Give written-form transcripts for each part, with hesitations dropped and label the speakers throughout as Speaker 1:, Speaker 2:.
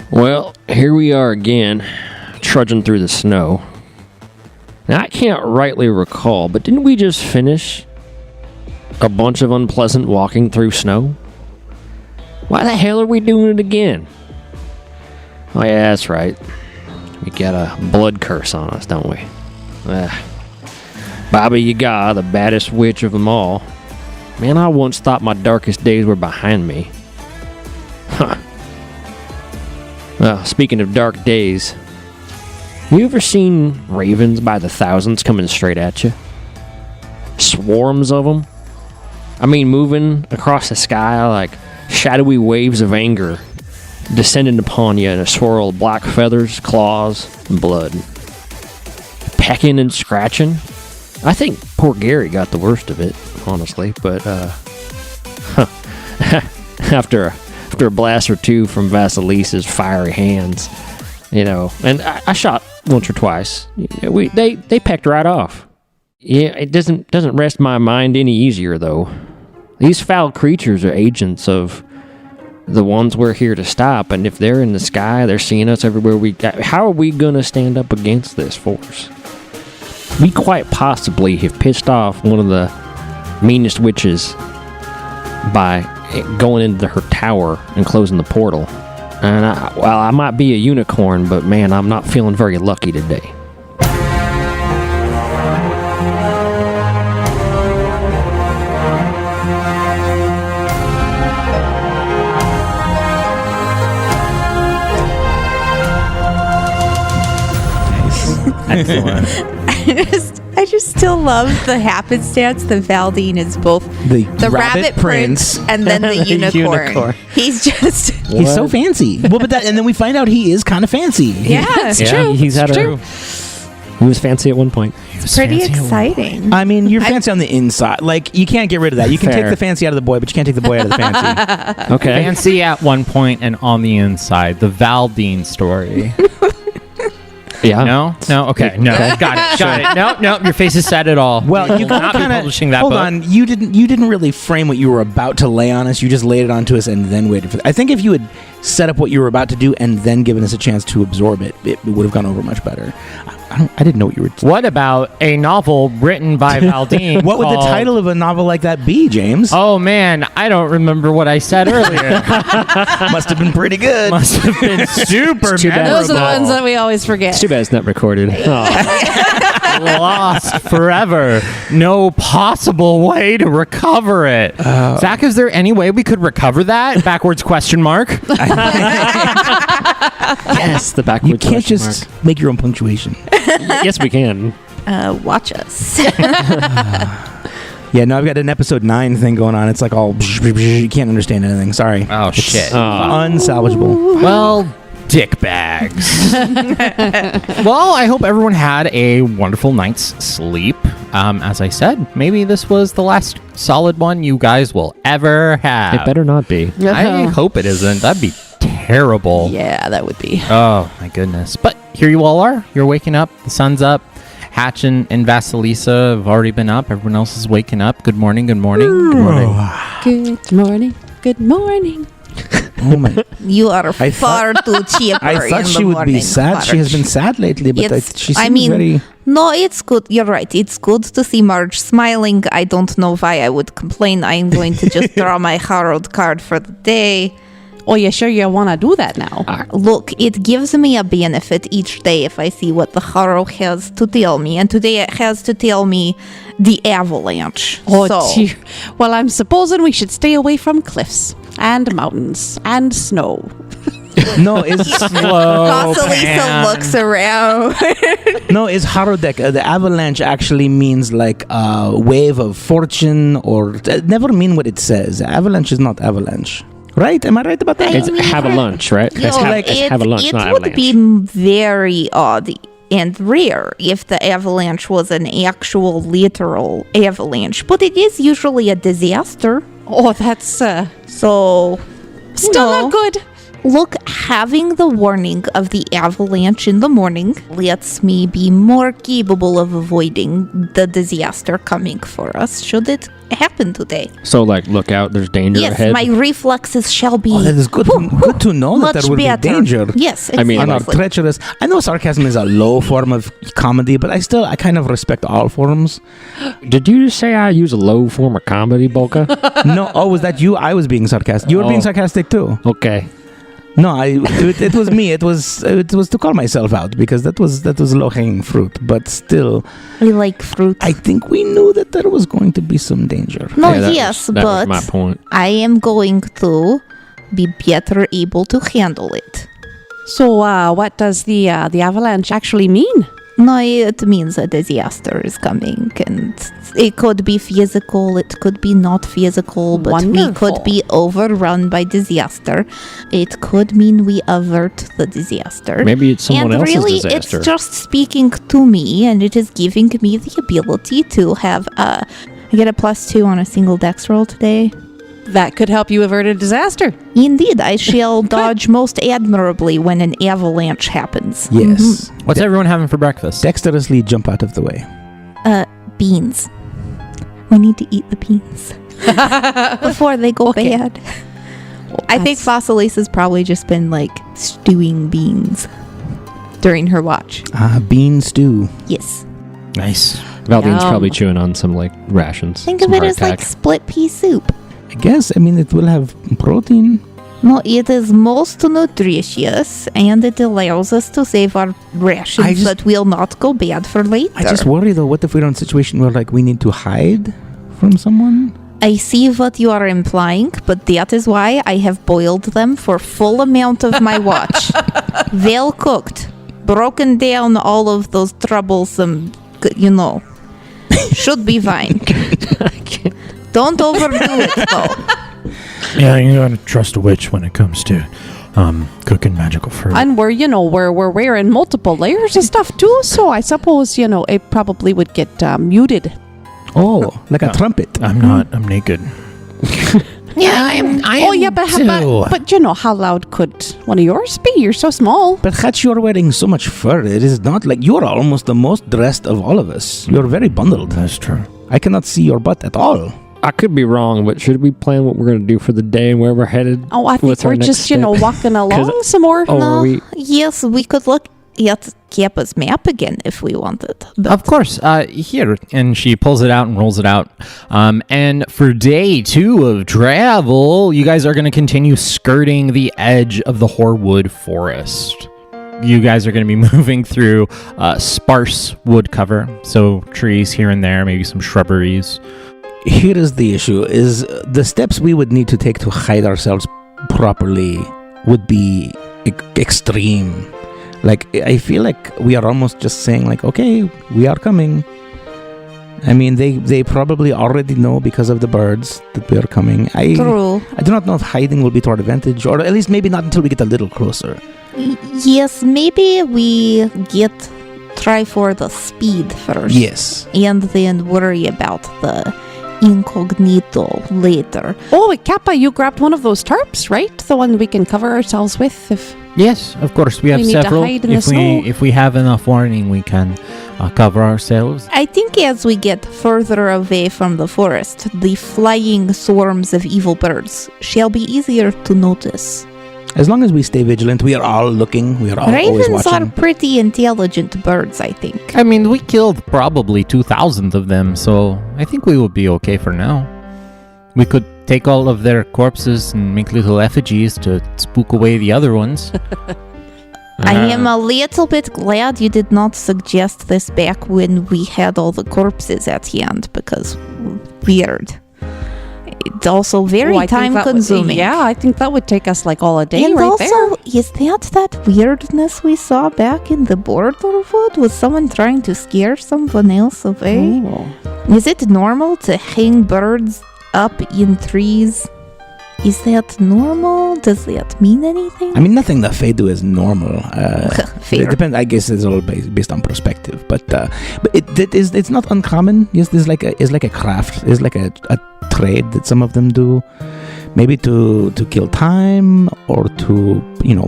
Speaker 1: Well, here we are again, trudging through the snow. Now, I can't rightly recall, but didn't we just finish a bunch of unpleasant walking through snow? Why the hell are we doing it again? Oh, yeah, that's right. We got a blood curse on us, don't we? Baba Yaga, the baddest witch of them all. Man, I once thought my darkest days were behind me. Huh. Well, speaking of dark days, you ever seen ravens by the thousands coming straight at you? Swarms of them? I mean, moving across the sky like shadowy waves of anger, descending upon you in a swirl of black feathers, claws, and blood. Pecking and scratching. I think poor Gary got the worst of it, honestly, but, after a blast or two from Vasilisa's fiery hands, and I shot once or twice. They pecked right off. Yeah, it doesn't rest my mind any easier, though. These foul creatures are agents of the ones we're here to stop, and if they're in the sky, they're seeing us everywhere we go. How are we going to stand up against this force? We quite possibly have pissed off one of the meanest witches by going into her tower and closing the portal. And I might be a unicorn, but man, I'm not feeling very lucky today.
Speaker 2: Excellent.
Speaker 3: I just still love the happenstance that Valdeen is both the rabbit prince and then the unicorn. He's
Speaker 2: so fancy. Well, but and then we find out he is kind of fancy.
Speaker 3: Yeah, it's true.
Speaker 1: He was fancy at one point.
Speaker 3: It's pretty exciting.
Speaker 2: I mean, you're fancy on the inside. Like, you can't get rid of that. You can take the fancy out of the boy, but you can't take the boy out of the fancy.
Speaker 1: Okay.
Speaker 4: Fancy at one point and on the inside. The Valdeen story.
Speaker 1: Yeah.
Speaker 4: No. Okay. No. Got it. No. Your face is sad at all.
Speaker 2: Well, you
Speaker 4: not be publishing that
Speaker 2: hold
Speaker 4: book.
Speaker 2: on. You didn't really frame what you were about to lay on us. You just laid it onto us and then waited for. I think if you had set up what you were about to do and then given us a chance to absorb it, it would have gone over much better. I didn't know what you were.
Speaker 4: What about a novel written by Valdeen?
Speaker 2: What would the title of a novel like that be, James?
Speaker 4: Oh man, I don't remember what I said earlier.
Speaker 2: Must have been pretty good.
Speaker 4: Must have been super memorable.
Speaker 5: Those are the ones that we always forget.
Speaker 1: It's too bad it's not recorded.
Speaker 4: Lost forever. No possible way to recover it. Zach, is there any way we could recover that? Backwards question mark.
Speaker 1: Yes, the backwards
Speaker 2: You can't just make your own punctuation.
Speaker 1: Yes, we can.
Speaker 3: Watch us.
Speaker 2: Yeah, no, I've got an episode 9 thing going on. It's like all you can't understand anything. Sorry.
Speaker 4: Oh, shit.
Speaker 2: Unsalvageable.
Speaker 4: Well, dick bags. Well, I hope everyone had a wonderful night's sleep. As I said, maybe this was the last solid one you guys will ever have.
Speaker 1: It better not be.
Speaker 4: I hope it isn't. That'd be terrible.
Speaker 5: Yeah, that would be.
Speaker 4: Oh, my goodness. But here you all are. You're waking up. The sun's up. Hatch and Vasilisa have already been up. Everyone else is waking up. Good morning. Good morning. Good morning.
Speaker 5: Good morning. Good morning.
Speaker 2: Oh my!
Speaker 3: You are far too cheaper.
Speaker 2: I thought she would be sad.
Speaker 3: Marge.
Speaker 2: She has been sad lately, but she seems very...
Speaker 3: No, it's good. You're right. It's good to see Marge smiling. I don't know why I would complain. I'm going to just draw my harrowed card for the day.
Speaker 5: Oh, you sure you want to do that now?
Speaker 3: Look, it gives me a benefit each day if I see what the Harrow has to tell me. And today it has to tell me the avalanche.
Speaker 5: Oh, dear. Well, I'm supposing we should stay away from cliffs and mountains and snow.
Speaker 2: No, it's
Speaker 3: Vasilisa looks around.
Speaker 2: No, it's Harodek. The avalanche actually means like a wave of fortune, or never mean what it says. Avalanche is not avalanche. Right? Am I right about that?
Speaker 1: It's have a lunch, right? It's have a lunch, not
Speaker 3: It would
Speaker 1: avalanche.
Speaker 3: be very odd and rare if the avalanche was an actual literal avalanche, but it is usually a disaster.
Speaker 5: Oh, that's
Speaker 3: So
Speaker 5: still not good.
Speaker 3: Look, having the warning of the avalanche in the morning lets me be more capable of avoiding the disaster coming for us should it happen today.
Speaker 1: So, like, look out, there's danger
Speaker 3: Yes,
Speaker 1: ahead.
Speaker 3: my reflexes shall be
Speaker 2: That is good to know that
Speaker 3: much
Speaker 2: there will
Speaker 3: better.
Speaker 2: be danger.
Speaker 3: Yes,
Speaker 1: I mean,
Speaker 2: And our
Speaker 3: exactly.
Speaker 2: treacherous. I know sarcasm is a low form of comedy, but I kind of respect all forms.
Speaker 1: Did you just say I use a low form of comedy, Bolka?
Speaker 2: No, was that you? I was being sarcastic. You were being
Speaker 1: Oh.
Speaker 2: sarcastic too.
Speaker 1: Okay.
Speaker 2: No, it was me. It was to call myself out because that was low hanging fruit. But still,
Speaker 3: We like fruit.
Speaker 2: I think we knew that there was going to be some danger.
Speaker 3: No,
Speaker 1: Yeah, that
Speaker 3: yes,
Speaker 1: was, that
Speaker 3: but
Speaker 1: was my point.
Speaker 3: I am going to be better able to handle it.
Speaker 5: So, what does the avalanche actually mean?
Speaker 3: No, it means a disaster is coming, and it could be physical, it could be not physical, but we
Speaker 5: Wonderful.
Speaker 3: could be overrun by disaster. It could mean we avert the disaster.
Speaker 1: Maybe it's someone
Speaker 3: and
Speaker 1: else's
Speaker 3: really,
Speaker 1: disaster.
Speaker 3: it's just speaking to me, and it is giving me the ability to have I get a +2 on a single dex roll today.
Speaker 5: That could help you avert a disaster.
Speaker 3: Indeed, I shall dodge most admirably when an avalanche happens.
Speaker 2: Yes.
Speaker 4: What's everyone having for breakfast?
Speaker 2: Dexterously jump out of the way.
Speaker 3: Beans. We need to eat the beans before they go
Speaker 5: Okay.
Speaker 3: bad. I think Vasilisa's probably just been like stewing beans during her watch.
Speaker 2: Bean stew.
Speaker 3: Yes.
Speaker 4: Nice.
Speaker 1: Valdeen's
Speaker 5: Yum.
Speaker 1: probably chewing on some, like, rations.
Speaker 3: Think
Speaker 1: some
Speaker 3: of it as
Speaker 1: hardtack.
Speaker 3: like split pea soup.
Speaker 2: I guess. I mean, it will have protein.
Speaker 3: No, it is most nutritious and it allows us to save our rations that will not go bad for later.
Speaker 2: I just worry though. What if we're in a situation where like we need to hide from someone?
Speaker 3: I see what you are implying, but that is why I have boiled them for full amount of my watch. Well cooked. Broken down all of those troublesome, should be fine. Don't overdo it, though.
Speaker 6: Yeah, you gotta trust a witch when it comes to cooking magical fruit.
Speaker 5: And we're wearing multiple layers of stuff too, so I suppose, it probably would get muted.
Speaker 2: Oh, like a trumpet.
Speaker 6: I'm not. I'm naked.
Speaker 5: Oh yeah, but how loud could one of yours be? You're so small.
Speaker 2: But Hatch, you're wearing so much fur. It is not like you're almost the most dressed of all of us. You're very bundled.
Speaker 6: That's true.
Speaker 2: I cannot see your butt at all.
Speaker 1: I could be wrong, but should we plan what we're going to do for the day and where we're headed?
Speaker 5: Oh, I think
Speaker 1: What's our
Speaker 5: we're
Speaker 1: next
Speaker 5: just,
Speaker 1: step?
Speaker 5: walking along some more.
Speaker 1: Oh, are we?
Speaker 3: Yes, we could look at Kappa's map again if we wanted. But
Speaker 4: Of course. Here. And she pulls it out and rolls it out. And for day 2 of travel, you guys are going to continue skirting the edge of the Horwood Forest. You guys are going to be moving through sparse wood cover. So trees here and there, maybe some shrubberies.
Speaker 2: Here is the issue, is the steps we would need to take to hide ourselves properly would be extreme. Like, I feel like we are almost just saying, like, okay, we are coming. I mean, they probably already know because of the birds that we are coming.
Speaker 3: true.
Speaker 2: I do not know if hiding will be to our advantage, or at least maybe not until we get a little closer.
Speaker 3: Yes, maybe we try for the speed first.
Speaker 2: Yes.
Speaker 3: And then worry about the incognito later.
Speaker 5: Oh, Kappa, you grabbed one of those tarps, right? The one we can cover ourselves with if...
Speaker 4: Yes, of course. We have
Speaker 5: We need to
Speaker 4: several.
Speaker 5: hide in the
Speaker 4: If we have enough warning, we can cover ourselves.
Speaker 3: I think as we get further away from the forest, the flying swarms of evil birds shall be easier to notice.
Speaker 2: As long as we stay vigilant, we are all looking. We are all always
Speaker 3: Ravens
Speaker 2: watching.
Speaker 3: are pretty intelligent birds, I think.
Speaker 4: I mean, we killed probably 2,000 of them, so I think we will be okay for now. We could take all of their corpses and make little effigies to spook away the other ones.
Speaker 3: I am a little bit glad you did not suggest this back when we had all the corpses at hand, because weird. It's also very
Speaker 5: Oh, I think that would-
Speaker 3: time-consuming.
Speaker 5: yeah, I think that would take us like all a day
Speaker 3: And
Speaker 5: right
Speaker 3: also,
Speaker 5: there.
Speaker 3: is that weirdness we saw back in the Borderwood? Was someone trying to scare someone else away?
Speaker 5: Oh.
Speaker 3: Is it normal to hang birds up in trees? Is that normal? Does that mean anything?
Speaker 2: I mean, nothing that Fae do is normal.
Speaker 3: Fair.
Speaker 2: It depends. I guess it's all based on perspective. But it's not uncommon. Yes, there's like a craft. There's like a trade that some of them do. Maybe to kill time, or to,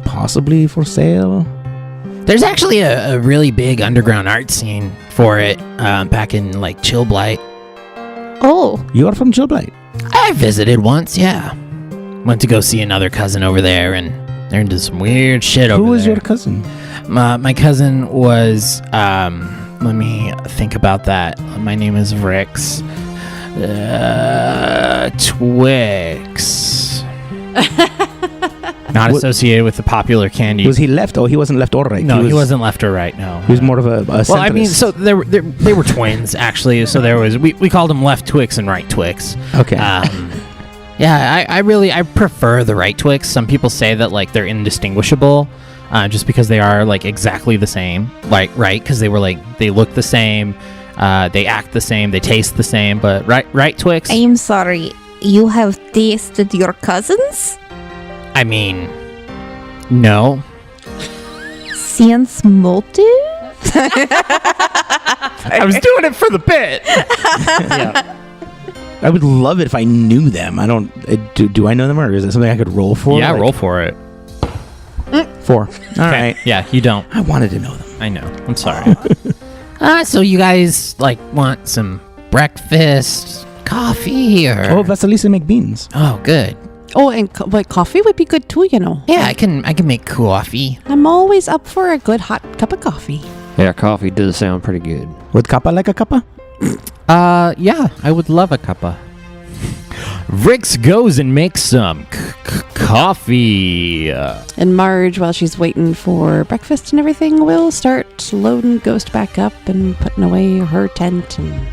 Speaker 2: possibly for sale.
Speaker 4: There's actually a really big underground art scene for it back in like Chillblight.
Speaker 3: Oh,
Speaker 2: You are from Chillblight.
Speaker 4: I visited once, yeah. Went to go see another cousin over there, and they're into some weird shit over there.
Speaker 2: Who was your cousin?
Speaker 4: My cousin was, let me think about that. My name is Rix. Twix. Not associated with the popular candy.
Speaker 2: Was he left? Oh, he wasn't left or right.
Speaker 4: No, he wasn't left or right, no.
Speaker 2: He was more of a
Speaker 4: Well, I mean,
Speaker 2: centrist.
Speaker 4: so they were twins, actually. So there was, we called them left Twix and right Twix.
Speaker 2: Okay.
Speaker 4: Yeah, I prefer the right Twix. Some people say that like they're indistinguishable, just because they are like exactly the same, like right, because they look the same, they act the same, they taste the same. But right Twix.
Speaker 3: I'm sorry. You have tasted your cousins?
Speaker 4: I mean, no.
Speaker 3: Sans motive?
Speaker 4: I was doing it for the bit.
Speaker 1: Yeah.
Speaker 2: I would love it if I knew them. I don't. Do I know them, or is it something I could roll for?
Speaker 4: Yeah,
Speaker 2: Like,
Speaker 4: roll for it.
Speaker 2: 4. All right.
Speaker 4: Yeah, you don't.
Speaker 2: I wanted to know them.
Speaker 4: I know. I'm sorry. So you guys like want some breakfast, coffee, or?
Speaker 2: Oh, Vasilisa make beans.
Speaker 4: Oh, good.
Speaker 5: Oh, and coffee would be good too,
Speaker 4: Yeah, I can make coffee.
Speaker 5: I'm always up for a good hot cup of coffee.
Speaker 1: Yeah, coffee does sound pretty good.
Speaker 2: Would kappa like a kappa?
Speaker 4: Yeah, I would love a cuppa. Rix goes and makes some coffee.
Speaker 5: And Marge, while she's waiting for breakfast and everything, will start loading Ghost back up and putting away her tent and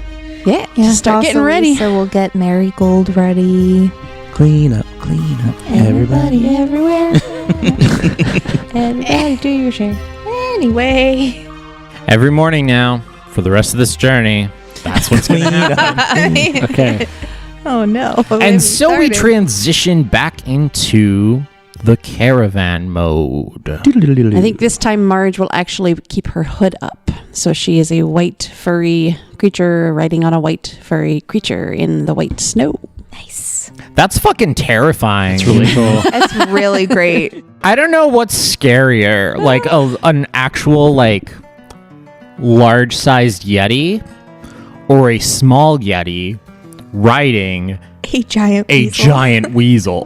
Speaker 5: just start getting ready.
Speaker 3: So we'll get Marigold ready.
Speaker 2: Clean up, everybody.
Speaker 3: everywhere.
Speaker 5: Everybody do your share.
Speaker 3: Anyway.
Speaker 4: Every morning now, for the rest of this journey, that's what's going to happen.
Speaker 1: Okay.
Speaker 3: Oh no.
Speaker 4: And so we transition back into the caravan mode.
Speaker 5: I think this time Marge will actually keep her hood up. So she is a white furry creature riding on a white furry creature in the white snow.
Speaker 3: Nice.
Speaker 4: That's fucking terrifying.
Speaker 1: It's really cool.
Speaker 3: That's really great.
Speaker 4: I don't know what's scarier, like an actual like large-sized Yeti or a small Yeti riding
Speaker 3: A giant
Speaker 4: a
Speaker 3: weasel.
Speaker 4: giant weasel.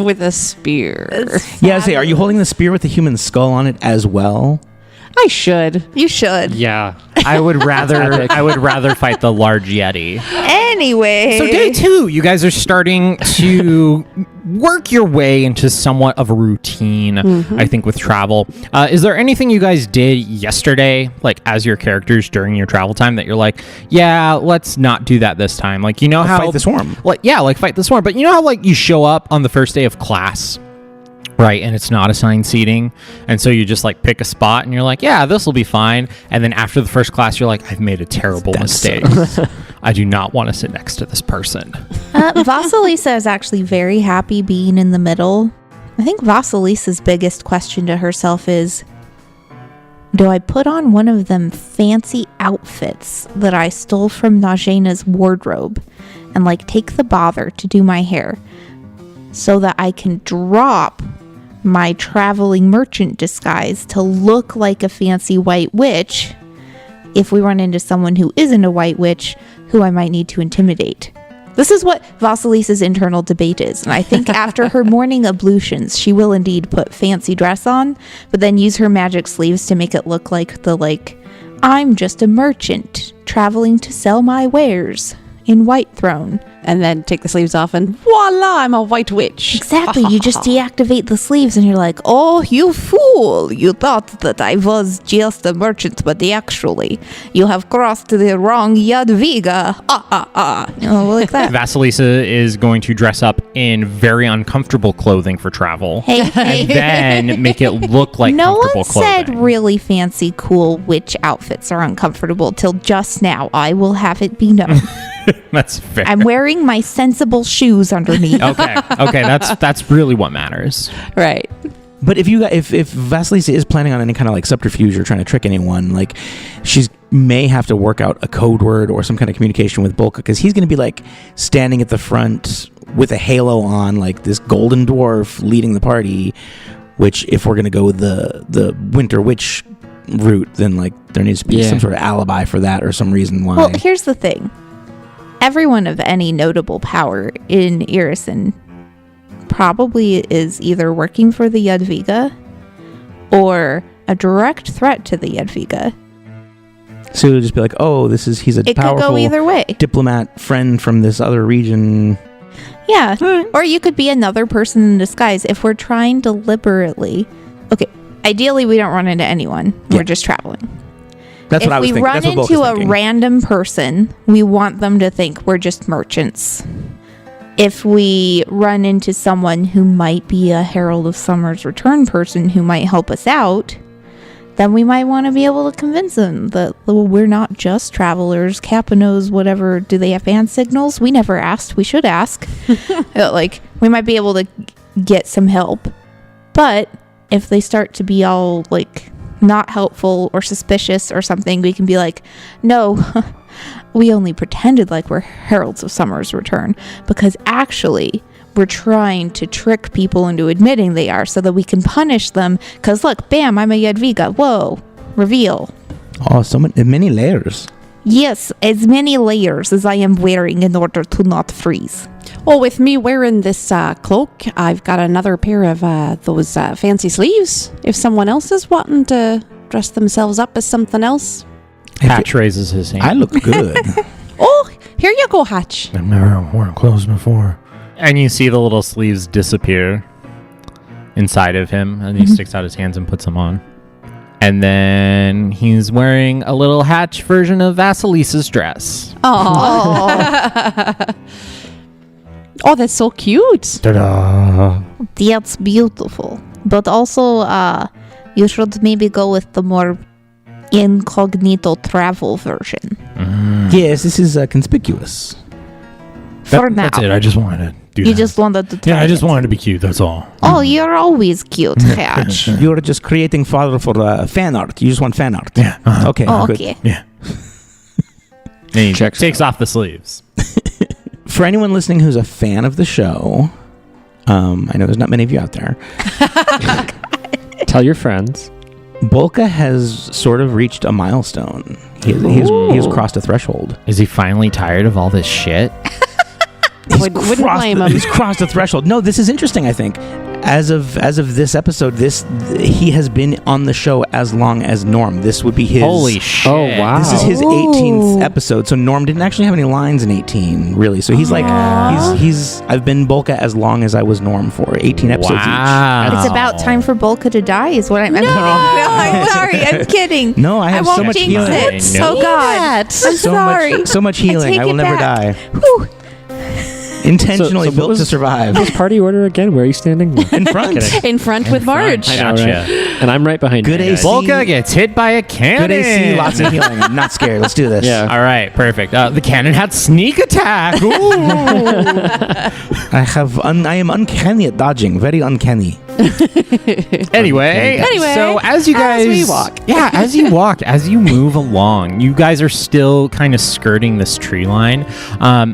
Speaker 5: With a spear.
Speaker 2: Yeah, say, are you holding the spear with the human skull on it as well?
Speaker 5: I should.
Speaker 3: You should.
Speaker 1: Yeah.
Speaker 4: I would rather fight the large Yeti.
Speaker 3: Anyway.
Speaker 4: So day 2, you guys are starting to work your way into somewhat of a routine, I think, with travel. Is there anything you guys did yesterday, like as your characters during your travel time, that you're like, yeah, let's not do that this time? Like, you know how
Speaker 2: Fight the swarm.
Speaker 4: like fight the swarm. But you know how like you show up on the first day of class, right, and it's not assigned seating, and so you just like pick a spot and you're like, yeah, this will be fine, and then after the first class you're like, I've made a terrible mistake. I do not want to sit next to this person.
Speaker 3: Vasilisa is actually very happy being in the middle. I think Vasilisa's biggest question to herself is, do I put on one of them fancy outfits that I stole from Najena's wardrobe and like take the bother to do my hair so that I can drop my traveling merchant disguise to look like a fancy white witch if we run into someone who isn't a white witch who I might need to intimidate? This is what Vasilisa's internal debate is, and I think after her morning ablutions, she will indeed put fancy dress on, but then use her magic sleeves to make it look like I'm just a merchant traveling to sell my wares in Whitethrone.
Speaker 5: And then take the sleeves off and voila, I'm a white witch.
Speaker 3: Exactly. You just deactivate the sleeves and you're like, oh, you fool. You thought that I was just a merchant, but actually, you have crossed the wrong Jadwiga. You know, like that.
Speaker 4: Vasilisa is going to dress up in very uncomfortable clothing for travel.
Speaker 3: Hey.
Speaker 4: And then make it look like
Speaker 3: No
Speaker 4: comfortable
Speaker 3: one
Speaker 4: clothing.
Speaker 3: said really fancy, cool witch outfits are uncomfortable till just now. I will have it be known.
Speaker 4: That's fair.
Speaker 3: I'm wearing my sensible shoes underneath.
Speaker 4: Okay, that's really what matters.
Speaker 5: Right.
Speaker 2: But if Vasilisa is planning on any kind of like subterfuge or trying to trick anyone, like she's may have to work out a code word or some kind of communication with Bolka, because he's going to be like standing at the front with a halo on, like this golden dwarf leading the party. Which, if we're gonna go with the Winter Witch route, then like there needs to be some sort of alibi for that or some reason why.
Speaker 3: Well, here's the thing: everyone of any notable power in Irison probably is either working for the Jadwiga or a direct threat to the Jadwiga.
Speaker 2: So it'll just be like, oh, he's a
Speaker 3: It
Speaker 2: powerful
Speaker 3: could go either way.
Speaker 2: diplomat friend from this other region.
Speaker 3: Yeah. Or you could be another person in disguise if we're trying deliberately. Okay, ideally we don't run into anyone.
Speaker 2: Yeah.
Speaker 3: We're just traveling.
Speaker 2: That's what I was thinking.
Speaker 3: If we run
Speaker 2: That's what
Speaker 3: into
Speaker 2: Bolka's
Speaker 3: a
Speaker 2: thinking.
Speaker 3: random person, we want them to think we're just merchants. If we run into someone who might be a Herald of Summer's Return person who might help us out, then we might want to be able to convince them that we're not just travelers. Kappa knows whatever. Do they have hand signals? We never asked. We should ask. We might be able to get some help. But if they start to be all, not helpful or suspicious or something, we can be like, no, we only pretended like we're Heralds of Summer's Return. Because actually, we're trying to trick people into admitting they are so that we can punish them. Because look, bam, I'm a Jadwiga. Whoa, reveal.
Speaker 2: Oh, many layers.
Speaker 3: Yes, as many layers as I am wearing in order to not freeze.
Speaker 5: Well, with me wearing this cloak, I've got another pair of those fancy sleeves. If someone else is wanting to dress themselves up as something else.
Speaker 4: Hatch raises his hand.
Speaker 2: I look good.
Speaker 5: Oh, here you go, Hatch.
Speaker 6: I've never worn clothes before.
Speaker 4: And you see the little sleeves disappear inside of him, and he sticks out his hands and puts them on. And then he's wearing a little Hatch version of Vasilisa's dress.
Speaker 5: Oh, oh, that's so cute.
Speaker 6: Ta-da!
Speaker 3: That's beautiful. But also, you should maybe go with the more incognito travel version.
Speaker 2: Yes, this is conspicuous.
Speaker 3: For now.
Speaker 6: That's it. I just wanted to do
Speaker 3: You
Speaker 6: that.
Speaker 3: just wanted to try
Speaker 6: Yeah, I just
Speaker 3: it.
Speaker 6: wanted to be cute. That's all.
Speaker 3: Oh, you're always cute, Hatch.
Speaker 2: You're just creating fodder for fan art. You just want fan art.
Speaker 6: Yeah. Uh-huh.
Speaker 2: Okay.
Speaker 3: Oh,
Speaker 2: good.
Speaker 3: okay.
Speaker 6: Yeah.
Speaker 4: And he
Speaker 1: Checks
Speaker 4: takes off the sleeves.
Speaker 2: For anyone listening who's a fan of the show, I know there's not many of you out there.
Speaker 1: Tell your friends.
Speaker 2: Bolka has sort of reached a milestone. He has crossed a threshold.
Speaker 4: Is he finally tired of all this shit?
Speaker 5: Wouldn't blame him.
Speaker 2: He's crossed a threshold. No, this is interesting, I think. As of this episode, he has been on the show as long as Norm. This would be his.
Speaker 4: Holy shit.
Speaker 1: Oh, wow.
Speaker 2: This is his 18th episode. So Norm didn't actually have any lines in 18, really. So he's like, I've been Bolka as long as I was Norm for 18 episodes
Speaker 4: Wow.
Speaker 3: It's about time for Bolka to die, is what I'm. No, I'm sorry. I'm kidding.
Speaker 2: each. No, I have so
Speaker 3: won't
Speaker 2: much
Speaker 3: jinx
Speaker 2: healing.
Speaker 3: it.
Speaker 4: No.
Speaker 3: Oh God, I'm sorry.
Speaker 2: So much healing.
Speaker 3: take
Speaker 2: I will
Speaker 3: it
Speaker 2: never
Speaker 3: back.
Speaker 2: die.
Speaker 3: Whew.
Speaker 2: Intentionally
Speaker 1: So what
Speaker 2: built
Speaker 1: was-
Speaker 2: to survive.
Speaker 1: What's party order again? Where are you standing?
Speaker 2: In front.
Speaker 5: In front with Marge.
Speaker 1: I know,
Speaker 4: Gotcha.
Speaker 1: right? And I'm right behind
Speaker 2: Good
Speaker 1: you. guys.
Speaker 2: AC.
Speaker 4: Bolka gets hit by a cannon.
Speaker 2: Good AC, lots of healing. I'm not scared. Let's do this.
Speaker 1: Yeah.
Speaker 4: All right, perfect. The cannon had sneak attack. Ooh.
Speaker 2: I am uncanny at dodging. Very uncanny.
Speaker 4: Anyway,
Speaker 5: Anyway,
Speaker 4: so as you guys
Speaker 5: as we walk.
Speaker 4: as you move along, you guys are still kind of skirting this tree line.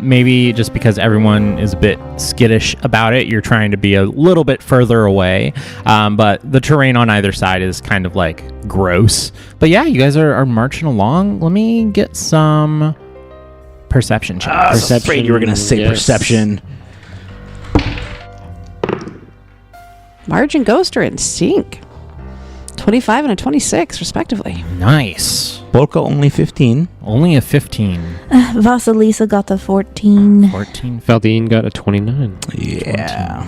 Speaker 4: Maybe just because everyone is a bit skittish about it, you're trying to be a little bit further away. But the terrain on either side is kind of like gross. But yeah, you guys are marching along. Let me get some perception checks.
Speaker 2: I was afraid you were going to say
Speaker 1: Yes.
Speaker 2: perception.
Speaker 5: Marge and Ghost are in sync. 25 and a 26, respectively.
Speaker 4: Nice.
Speaker 2: Bolka only 15.
Speaker 4: Only a 15.
Speaker 3: Vasilisa got a 14.
Speaker 4: 14.
Speaker 1: Valdeen got a 29.
Speaker 2: Yeah.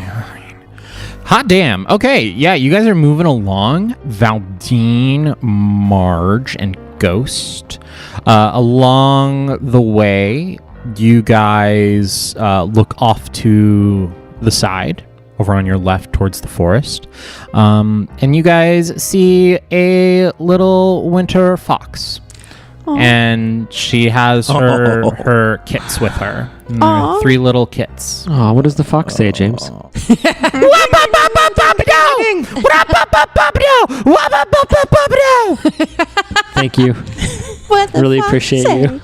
Speaker 4: Hot damn. Okay, yeah, you guys are moving along. Valdeen, Marge, and Ghost. Along the way, you guys look off to the side, over on your left towards the forest. And you guys see a little winter fox.
Speaker 5: Aw.
Speaker 4: And she has her kits with her. And there are
Speaker 5: Aw.
Speaker 4: 3 little kits.
Speaker 1: Oh, what does the fox say, James? Thank you.
Speaker 3: What the
Speaker 1: Really
Speaker 3: fuck
Speaker 1: appreciate
Speaker 3: say?
Speaker 1: you.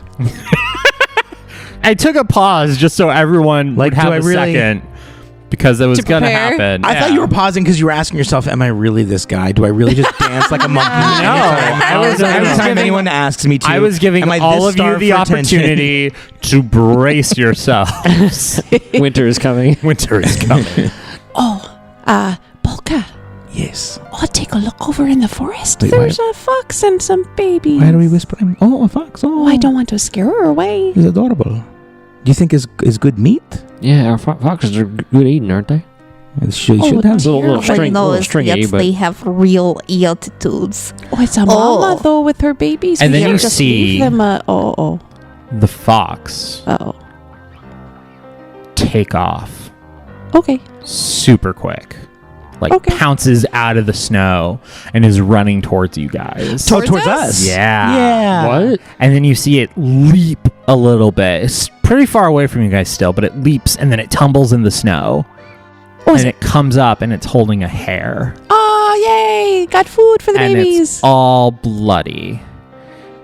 Speaker 4: I took a pause just so everyone
Speaker 2: Like,
Speaker 4: would have
Speaker 2: do I
Speaker 4: a
Speaker 2: really-
Speaker 4: second because it was
Speaker 5: To
Speaker 4: going to
Speaker 5: prepare?
Speaker 4: happen.
Speaker 2: I thought you were pausing because you were asking yourself, "Am I really this guy? Do I really just dance like a monkey?" Anytime anyone asks me to,
Speaker 4: I was giving
Speaker 2: am I
Speaker 4: all
Speaker 2: this
Speaker 4: of you
Speaker 2: starved
Speaker 4: the
Speaker 2: for attention?
Speaker 4: opportunity to brace yourselves.
Speaker 1: Winter is coming.
Speaker 4: Winter is coming.
Speaker 5: Bolka.
Speaker 2: Yes.
Speaker 5: Oh, take a look over in the forest.
Speaker 2: Wait,
Speaker 5: There's a fox and some babies.
Speaker 2: Why are we whispering? Oh, a fox. Oh,
Speaker 5: Oh, I don't want to scare her away.
Speaker 2: He's adorable. Do you think is good meat?
Speaker 1: Yeah, our foxes are good eating, aren't they?
Speaker 2: It should
Speaker 5: Oh,
Speaker 2: have.
Speaker 1: Little string,
Speaker 3: no,
Speaker 1: little stringy,
Speaker 3: yes,
Speaker 1: but
Speaker 3: they have real attitudes.
Speaker 5: Oh, it's a mama though with her babies.
Speaker 4: And
Speaker 5: We
Speaker 4: then
Speaker 5: can't
Speaker 4: you
Speaker 5: just
Speaker 4: see-
Speaker 5: leave them. Oh.
Speaker 4: The fox take off
Speaker 5: Okay.
Speaker 4: super quick. Like
Speaker 5: Okay.
Speaker 4: pounces out of the snow and is running towards you guys.
Speaker 5: Towards
Speaker 2: Towards
Speaker 5: us?
Speaker 2: us.
Speaker 4: Yeah.
Speaker 2: Yeah.
Speaker 1: what?
Speaker 4: And then you see it leap a little bit. It's pretty far away from you guys still, but it leaps and then it tumbles in the snow.
Speaker 5: Oh,
Speaker 4: And it comes up and it's holding a hare.
Speaker 5: Oh, yay! Got food for the
Speaker 4: And
Speaker 5: babies.
Speaker 4: it's all bloody.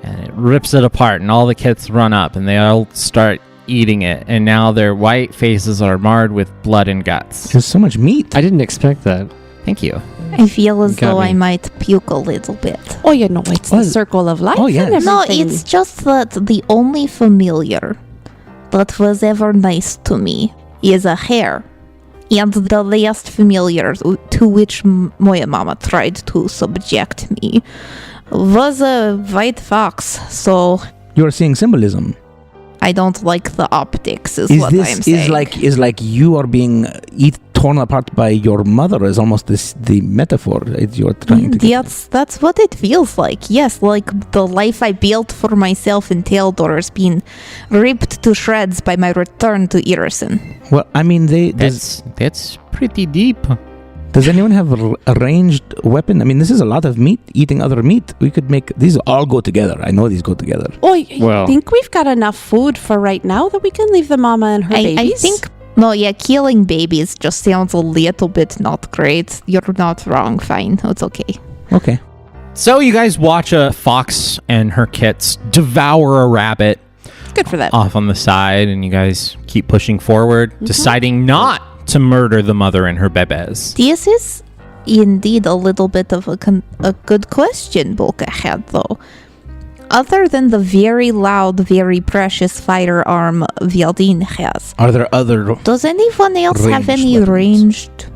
Speaker 4: And it rips it apart and all the kids run up and they all start eating it. And now their white faces are marred with blood and guts.
Speaker 2: There's so much meat.
Speaker 1: I didn't expect that.
Speaker 4: Thank you.
Speaker 3: I feel as
Speaker 1: Got
Speaker 3: though
Speaker 1: me.
Speaker 3: I might puke a little bit.
Speaker 5: Oh, you know, it's the
Speaker 2: Well,
Speaker 5: circle of life.
Speaker 2: oh, yes.
Speaker 5: And
Speaker 3: No,
Speaker 5: everything.
Speaker 3: it's just that the only familiar that was ever nice to me is a hare. And the last familiar to which my mama tried to subject me was a white fox. So
Speaker 2: You're seeing symbolism.
Speaker 3: I don't like the optics, is
Speaker 2: Is
Speaker 3: what I'm
Speaker 2: this
Speaker 3: saying.
Speaker 2: is like you are being torn apart by your mother? Is almost the metaphor that you're trying to get.
Speaker 3: That's what it feels like. Yes, like the life I built for myself in Teldor has been ripped to shreds by my return to Irison.
Speaker 2: Well, I mean,
Speaker 4: That's pretty deep.
Speaker 2: does anyone have a ranged weapon? I mean, this is a lot of meat. Eating other meat, we could make these all go together. I know these go together.
Speaker 5: Oh, you
Speaker 1: Well-
Speaker 5: think we've got enough food for right now that we can leave the mama and her
Speaker 3: I
Speaker 5: babies?
Speaker 3: think no, yeah, killing babies just sounds a little bit not great. You're not wrong. Fine, it's okay.
Speaker 2: Okay.
Speaker 4: So you guys watch a fox and her kits devour a rabbit
Speaker 5: Good for them.
Speaker 4: off on the side, and you guys keep pushing forward, deciding not to murder the mother and her bebes.
Speaker 3: This is indeed a little bit of a good question Bolka had, though. Other than the very loud, very precious firearm Valdeen has,
Speaker 2: Are there other?
Speaker 3: does anyone else have
Speaker 2: Ranged
Speaker 3: any
Speaker 2: weapons.
Speaker 3: ranged?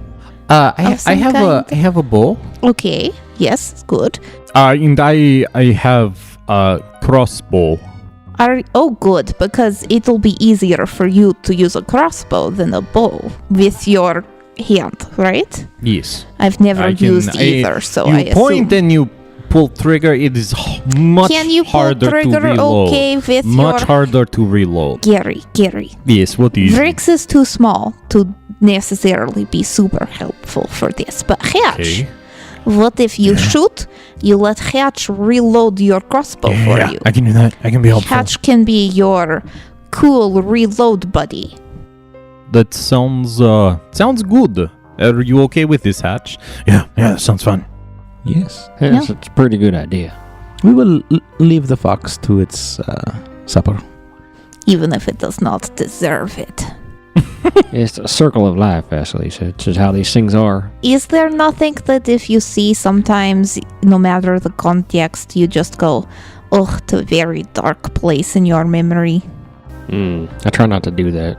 Speaker 4: I
Speaker 3: some
Speaker 4: have
Speaker 3: kind?
Speaker 4: I have a bow,
Speaker 3: Okay, yes, good.
Speaker 4: and I have a crossbow.
Speaker 3: Oh, good, because it'll be easier for you to use a crossbow than a bow with your hand, right?
Speaker 4: Yes,
Speaker 3: I've never
Speaker 4: I can-
Speaker 3: used either, so
Speaker 4: you
Speaker 3: I
Speaker 4: point
Speaker 3: assume.
Speaker 4: and you pull trigger. It is much
Speaker 3: Can you pull
Speaker 4: harder
Speaker 3: trigger
Speaker 4: to reload.
Speaker 3: okay with
Speaker 4: Much
Speaker 3: your...
Speaker 4: harder to reload.
Speaker 3: Gary.
Speaker 4: Yes, what is?
Speaker 3: Vrix is too small to necessarily be super helpful for this, but Hatch,
Speaker 4: Okay.
Speaker 3: what if you shoot, you let Hatch reload your crossbow for
Speaker 6: Yeah,
Speaker 3: you?
Speaker 6: I can do that. I can be helpful.
Speaker 3: Hatch can be your cool reload buddy.
Speaker 4: That sounds good. Are you okay with this, Hatch?
Speaker 6: Yeah, that sounds fun.
Speaker 2: Yes.
Speaker 1: It's a pretty good idea.
Speaker 2: We will leave the fox to its supper.
Speaker 3: Even if it does not deserve it.
Speaker 1: It's a circle of life, Vasilisa. It's just how these things are.
Speaker 3: Is there nothing that if you see sometimes, no matter the context, you just go, ugh, to a very dark place in your memory?
Speaker 1: I try not to do that.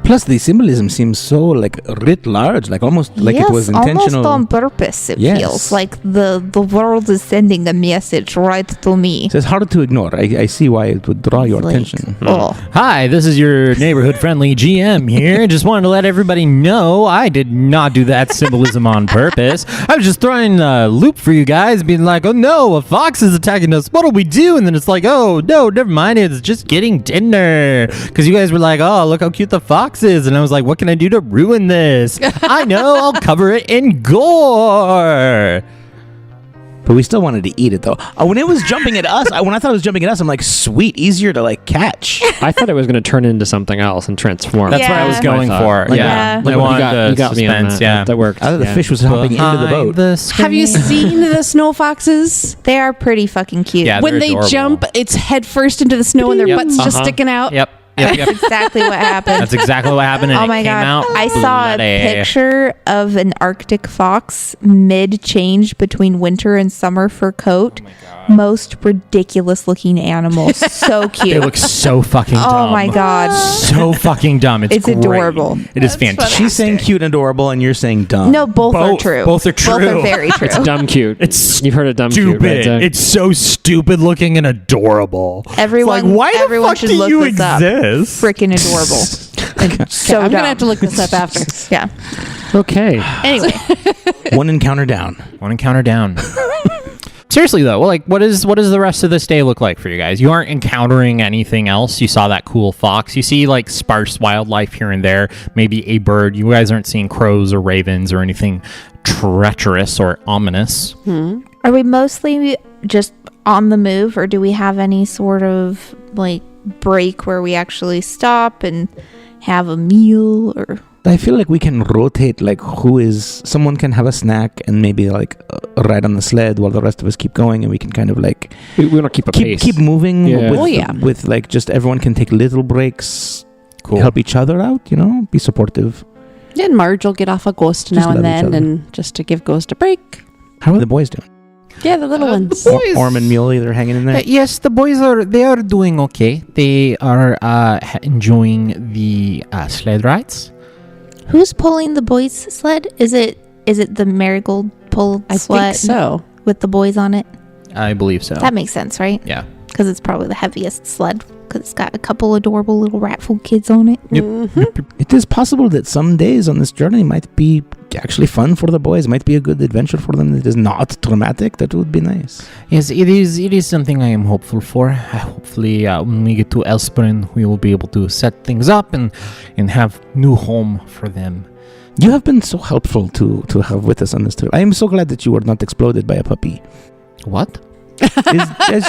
Speaker 2: Plus, the symbolism seems so like writ large, like almost like
Speaker 3: yes,
Speaker 2: it was intentional.
Speaker 3: almost on purpose, it
Speaker 2: Yes.
Speaker 3: feels. Like the world is sending a message right to me.
Speaker 2: So it's hard to ignore. I see why it would draw your
Speaker 3: Like,
Speaker 2: attention.
Speaker 3: Oh,
Speaker 4: Hi, this is your neighborhood-friendly GM here. Just wanted to let everybody know I did not do that symbolism on purpose. I was just throwing a loop for you guys, being like, oh no, a fox is attacking us. What'll we do? And then it's like, oh no, never mind. It's just getting dinner. Because you guys were like, oh, look how cute the fox is. And I was like, what can I do to ruin this? I know, I'll cover it in gore.
Speaker 2: But we still wanted to eat it though. When it was jumping at us, when I thought it was jumping at us, I'm like, sweet, easier to like catch.
Speaker 1: I thought it was going to turn into something else and transform.
Speaker 4: That's what I was
Speaker 3: Yeah.
Speaker 4: going for.
Speaker 1: Like,
Speaker 4: yeah.
Speaker 3: Yeah.
Speaker 4: I wanted
Speaker 1: you got me on
Speaker 4: suspense,
Speaker 1: that.
Speaker 4: yeah.
Speaker 1: That worked.
Speaker 2: I thought the
Speaker 1: yeah.
Speaker 2: fish was hopping into the boat.
Speaker 5: Have you seen the snow foxes?
Speaker 3: they are pretty fucking cute.
Speaker 4: Yeah.
Speaker 5: When
Speaker 4: they're
Speaker 5: they
Speaker 4: adorable.
Speaker 5: jump, it's head first into the snow and their
Speaker 1: Yep.
Speaker 5: butts just
Speaker 1: Uh-huh.
Speaker 5: sticking out.
Speaker 4: Yep.
Speaker 3: That's exactly what happened.
Speaker 4: That's exactly what happened. And
Speaker 3: Oh my
Speaker 4: it came
Speaker 3: god!
Speaker 4: out
Speaker 3: I saw a
Speaker 4: bloody.
Speaker 3: picture of an Arctic fox mid-change between winter and summer fur coat. Most ridiculous looking animal. So cute.
Speaker 4: They look so fucking dumb.
Speaker 3: Oh my god!
Speaker 4: So fucking dumb. It's
Speaker 3: It's
Speaker 4: great.
Speaker 3: adorable.
Speaker 4: It is fantastic.
Speaker 2: She's saying cute and adorable, and you're saying dumb.
Speaker 3: No, both are true.
Speaker 4: Both are
Speaker 3: Both
Speaker 4: true.
Speaker 3: are very true.
Speaker 1: It's dumb cute. You've heard of dumb cute, right,
Speaker 4: Stupid.
Speaker 1: Zach?
Speaker 4: It's so stupid looking and adorable.
Speaker 3: Everyone,
Speaker 4: It's like, why the
Speaker 3: everyone
Speaker 4: fuck
Speaker 3: should
Speaker 4: do
Speaker 3: look
Speaker 4: you
Speaker 3: this up.
Speaker 4: exist?
Speaker 3: Freaking adorable. And so
Speaker 5: I'm
Speaker 3: dumb.
Speaker 5: gonna have to look this up after.
Speaker 3: Yeah.
Speaker 1: Okay.
Speaker 3: Anyway,
Speaker 2: One encounter down.
Speaker 4: One encounter down. Seriously though, like what does the rest of this day look like for you guys? You aren't encountering anything else. You saw that cool fox. You see like sparse wildlife here and there, maybe a bird. You guys aren't seeing crows or ravens or anything treacherous or ominous.
Speaker 3: are we mostly just on the move, or do we have any sort of like break where we actually stop and have a meal? Or
Speaker 2: I feel like we can rotate, like someone can have a snack and maybe like ride on the sled while the rest of us keep going, and we can kind of like
Speaker 1: We don't keep a pace.
Speaker 2: keep moving
Speaker 1: Yeah.
Speaker 2: with,
Speaker 5: Oh, yeah.
Speaker 2: with like just everyone can take little breaks,
Speaker 4: Cool.
Speaker 2: help each other out, be supportive.
Speaker 5: And Marge will get off a Ghost
Speaker 2: Just
Speaker 5: now and
Speaker 2: love each
Speaker 5: then,
Speaker 2: other.
Speaker 5: and just to give Ghost a break.
Speaker 2: How are the boys doing?
Speaker 5: Yeah, the little ones.
Speaker 4: Boys.
Speaker 2: Orm and Muley, they're hanging in there.
Speaker 4: Yes, the boys are doing okay. They are enjoying the sled rides.
Speaker 3: who's pulling the boys' sled? Is it the marigold pulled
Speaker 5: I
Speaker 3: sled
Speaker 5: think so.
Speaker 3: with the boys on it?
Speaker 4: I believe so.
Speaker 3: That makes sense, right?
Speaker 4: Yeah.
Speaker 3: Because it's probably the heaviest sled. Because it's got a couple adorable little ratful kids on it.
Speaker 2: It is possible that some days on this journey might be actually fun for the boys. Might be a good adventure for them that is not traumatic. That would be nice.
Speaker 4: Yes, it is. It is something I am hopeful for. Hopefully, when we get to Elsprin, we will be able to set things up and have new home for them.
Speaker 2: You have been so helpful to have with us on this trip. I am so glad that you were not exploded by a puppy.
Speaker 4: What?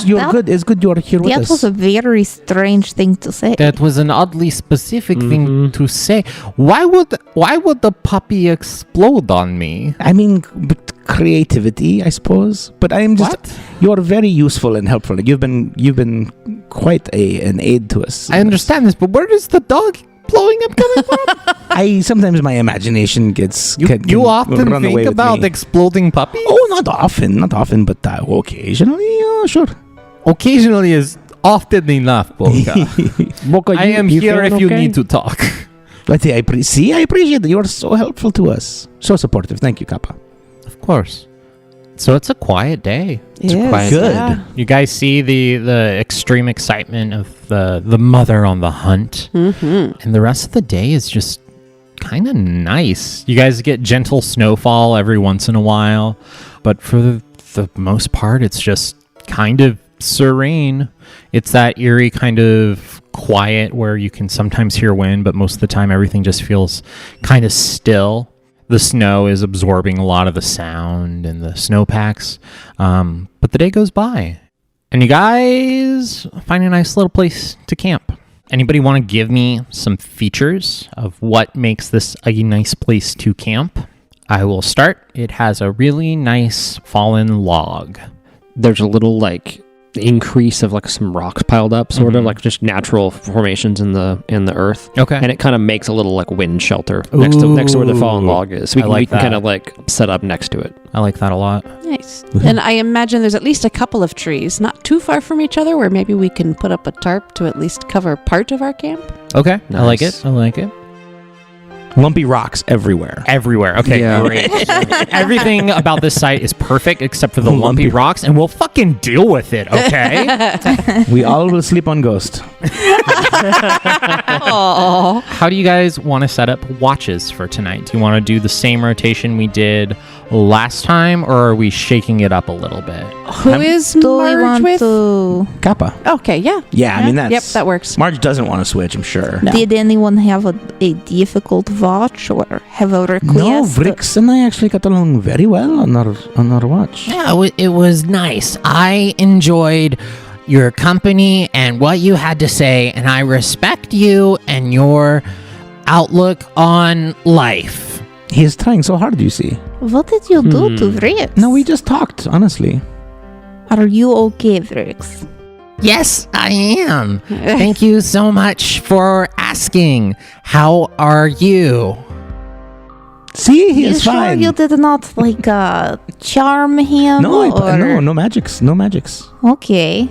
Speaker 2: You're good. It's good you are here with
Speaker 3: That
Speaker 2: us.
Speaker 3: was a very strange thing to say.
Speaker 4: That was an oddly specific thing
Speaker 1: Mhm.
Speaker 4: to say. Why would the puppy explode on me?
Speaker 2: I mean, but creativity, I suppose. But I am just. You are very useful and helpful. You've been quite an aid to us.
Speaker 4: I understand this, but where is the dog blowing up coming from?
Speaker 2: Sometimes my imagination gets.
Speaker 4: You
Speaker 2: can
Speaker 4: often
Speaker 2: run away
Speaker 4: think
Speaker 2: with
Speaker 4: about
Speaker 2: me.
Speaker 4: exploding puppies?
Speaker 2: Oh, not often, but occasionally, sure.
Speaker 4: Occasionally is often enough, Bolka.
Speaker 1: Bolka,
Speaker 4: I am here
Speaker 1: feeling
Speaker 4: if you
Speaker 1: okay?
Speaker 4: need to talk.
Speaker 2: But I appreciate that you are so helpful to us. So supportive. Thank you, Kappa.
Speaker 4: Of course. So it's a quiet day.
Speaker 5: Yes,
Speaker 1: quite
Speaker 2: good.
Speaker 5: yeah.
Speaker 4: You guys see the extreme excitement of the mother on the hunt.
Speaker 5: Mm-hmm.
Speaker 4: And the rest of the day is just kind of nice. You guys get gentle snowfall every once in a while, but for the most part, it's just kind of serene. It's that eerie kind of quiet where you can sometimes hear wind, but most of the time everything just feels kind of still. The snow is absorbing a lot of the sound and the snowpacks, but the day goes by. And you guys find a nice little place to camp. Anybody want to give me some features of what makes this a nice place to camp? I will start. It has a really nice fallen log.
Speaker 1: There's a little like increase of like some rocks piled up, sort of like just natural formations in the earth.
Speaker 4: Okay.
Speaker 1: And it kind of makes a little like wind shelter next to where the fallen
Speaker 4: Ooh.
Speaker 1: log is. So
Speaker 4: I like
Speaker 1: we can
Speaker 4: that.
Speaker 1: kind of like set up next to it.
Speaker 4: I like that a lot.
Speaker 5: Nice. And I imagine there's at least a couple of trees, not too far from each other, where maybe we can put up a tarp to at least cover part of our camp.
Speaker 4: Okay. I like
Speaker 1: Nice.
Speaker 4: it. I like it.
Speaker 2: Lumpy rocks everywhere.
Speaker 4: Everywhere. Okay,
Speaker 1: Yeah.
Speaker 4: great. Everything about this site is perfect except for the lumpy
Speaker 2: Lumpy.
Speaker 4: rocks, and we'll fucking deal with it, okay?
Speaker 2: We all will sleep on Ghost.
Speaker 5: Oh,
Speaker 4: How do you guys want to set up watches for tonight? Do you want to do the same rotation we did last time, or are we shaking it up a little bit?
Speaker 5: who is
Speaker 3: Do we
Speaker 5: Marge
Speaker 3: want
Speaker 5: with?
Speaker 3: to...
Speaker 2: Kappa.
Speaker 5: Okay, yeah.
Speaker 2: Yeah, I mean, that's...
Speaker 5: Yep, that works.
Speaker 2: Marge doesn't want to switch, I'm sure.
Speaker 5: No.
Speaker 3: Did anyone have a difficult watch or have a request?
Speaker 2: No, Vrix and I actually got along very well on our watch.
Speaker 4: Yeah, it was nice. I enjoyed your company and what you had to say, and I respect you and your outlook on life.
Speaker 2: He is trying so hard, you see.
Speaker 3: What did you do to Vrix?
Speaker 2: No, we just talked, honestly.
Speaker 3: Are you okay, Vrix?
Speaker 4: Yes, I am. Thank you so much for asking. How are you?
Speaker 2: See, he
Speaker 3: You
Speaker 2: is
Speaker 3: sure
Speaker 2: fine.
Speaker 3: you did not charm him?
Speaker 2: No magics. No magics.
Speaker 3: Okay.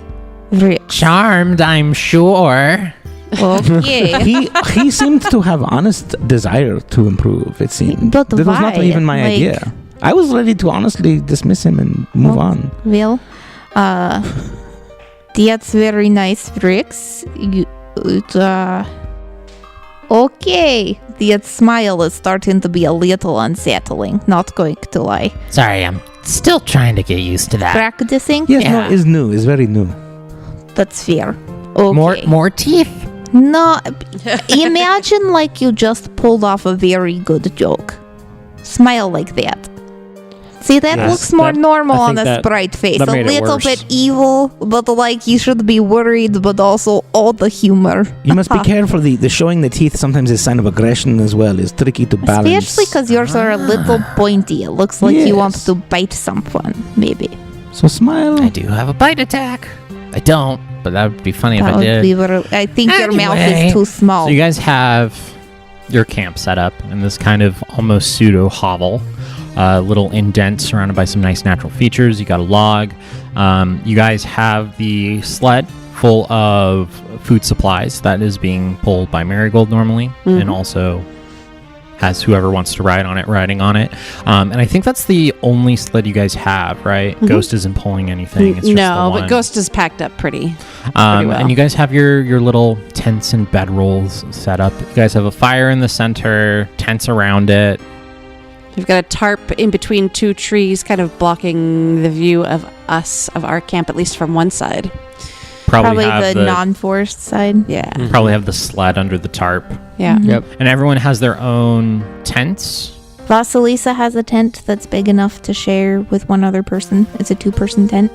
Speaker 4: Charmed, I'm sure.
Speaker 3: Okay.
Speaker 2: He seemed to have honest desire to improve. It seemed,
Speaker 3: But
Speaker 2: that was not
Speaker 3: why?
Speaker 2: even my
Speaker 3: Like-
Speaker 2: idea. I was ready to honestly dismiss him and move on.
Speaker 3: Well, that's very nice, Bricks. Okay. That smile is starting to be a little unsettling. Not going to lie.
Speaker 4: Sorry, I'm still trying to get used to that.
Speaker 3: Practicing?
Speaker 2: Yes,
Speaker 4: Yeah.
Speaker 2: no, is new. Is very new.
Speaker 3: That's fair. Okay.
Speaker 4: More teeth.
Speaker 3: No, imagine like you just pulled off a very good joke. Smile like that. See, that
Speaker 1: Yes,
Speaker 3: looks more
Speaker 1: that-
Speaker 3: normal
Speaker 1: I
Speaker 3: on
Speaker 1: think
Speaker 3: a
Speaker 1: that-
Speaker 3: sprite face.
Speaker 1: that
Speaker 3: A
Speaker 1: made it
Speaker 3: little
Speaker 1: worse.
Speaker 3: bit evil, but like you should be worried, but also all the humor.
Speaker 2: You must be careful. The showing the teeth sometimes is sign of aggression as well. It's tricky to balance.
Speaker 3: Especially because yours are a little pointy. It looks like you want
Speaker 2: Yes.
Speaker 3: to bite someone, maybe.
Speaker 2: So smile.
Speaker 4: I do have a bite attack. I don't, but that would be funny if
Speaker 3: That
Speaker 4: I
Speaker 3: would
Speaker 4: did.
Speaker 3: be I think your mouth
Speaker 4: Anyway,
Speaker 3: is too small.
Speaker 4: So you guys have your camp set up in this kind of almost pseudo hovel, little indent surrounded by some nice natural features. You got a log. You guys have the sled full of food supplies that is being pulled by Marigold normally, and also has whoever wants to ride on it riding on it. And I think that's the only sled you guys have, right? Ghost isn't pulling anything. It's just the
Speaker 5: No,
Speaker 4: one.
Speaker 5: but Ghost is packed up pretty well.
Speaker 4: And you guys have your little tents and bedrolls set up. You guys have a fire in the center, tents around it.
Speaker 5: We've got a tarp in between two trees, kind of blocking the view of our camp, at least from one side.
Speaker 3: Probably
Speaker 4: have
Speaker 3: the non-forest side.
Speaker 5: Yeah.
Speaker 4: probably have the sled under the tarp.
Speaker 5: Yeah.
Speaker 1: Yep.
Speaker 4: And everyone has their own tents.
Speaker 3: Vasilisa has a tent that's big enough to share with one other person. It's a 2-person tent.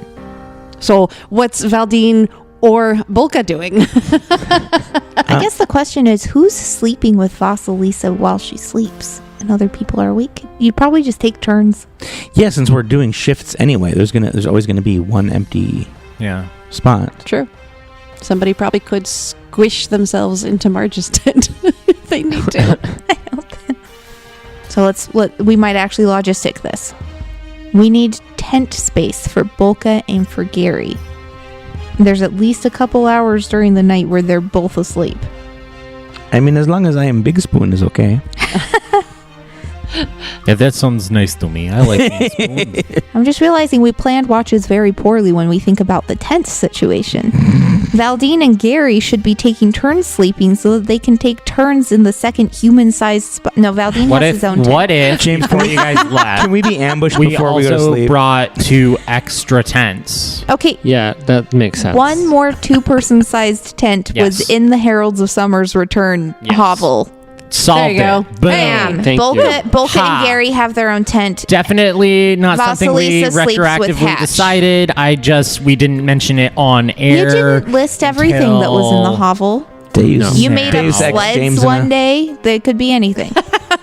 Speaker 5: So what's Valdeen or Bolka doing?
Speaker 3: I guess the question is, who's sleeping with Vasilisa while she sleeps and other people are awake? You'd probably just take turns.
Speaker 2: Yeah, since we're doing shifts anyway, there's always gonna be one empty
Speaker 4: Yeah.
Speaker 2: spot.
Speaker 5: True. Somebody probably could squish themselves into Marge's tent if they need to.
Speaker 3: So we might actually logistic this. We need tent space for Bolka and for Gary. There's at least a couple hours during the night where they're both asleep.
Speaker 2: I mean, as long as I am Big Spoon is okay.
Speaker 4: Yeah, that sounds nice to me. I like being spoon.
Speaker 3: I'm just realizing we planned watches very poorly when we think about the tent situation. Valdeen and Gary should be taking turns sleeping so that they can take turns in the second human-sized spot. No, Valdeen has his own tent.
Speaker 4: What if,
Speaker 2: James,
Speaker 4: before you guys left,
Speaker 2: Can we be ambushed
Speaker 4: we
Speaker 2: before we go to
Speaker 4: also
Speaker 2: sleep?
Speaker 4: brought 2 extra tents?
Speaker 3: Okay,
Speaker 1: Yeah, that makes sense.
Speaker 3: one more 2-person sized tent
Speaker 4: Yes.
Speaker 3: was in the Heralds of Summer's Return
Speaker 4: Yes.
Speaker 3: hovel.
Speaker 4: Solved
Speaker 5: There you go.
Speaker 4: it. Boom.
Speaker 5: Bam.
Speaker 1: Thank
Speaker 3: Bolka,
Speaker 1: you.
Speaker 3: Bolka
Speaker 4: Ha.
Speaker 3: and Gary have their own tent.
Speaker 4: Definitely not something we
Speaker 3: Vasilisa sleeps with
Speaker 4: retroactively
Speaker 3: Hatch.
Speaker 4: decided. We didn't mention it on air.
Speaker 3: You didn't list everything that was in the
Speaker 4: until-
Speaker 3: hovel.
Speaker 2: Deus.
Speaker 3: You made up
Speaker 2: Deus Ex
Speaker 3: sleds
Speaker 2: James
Speaker 3: one day. They could be anything.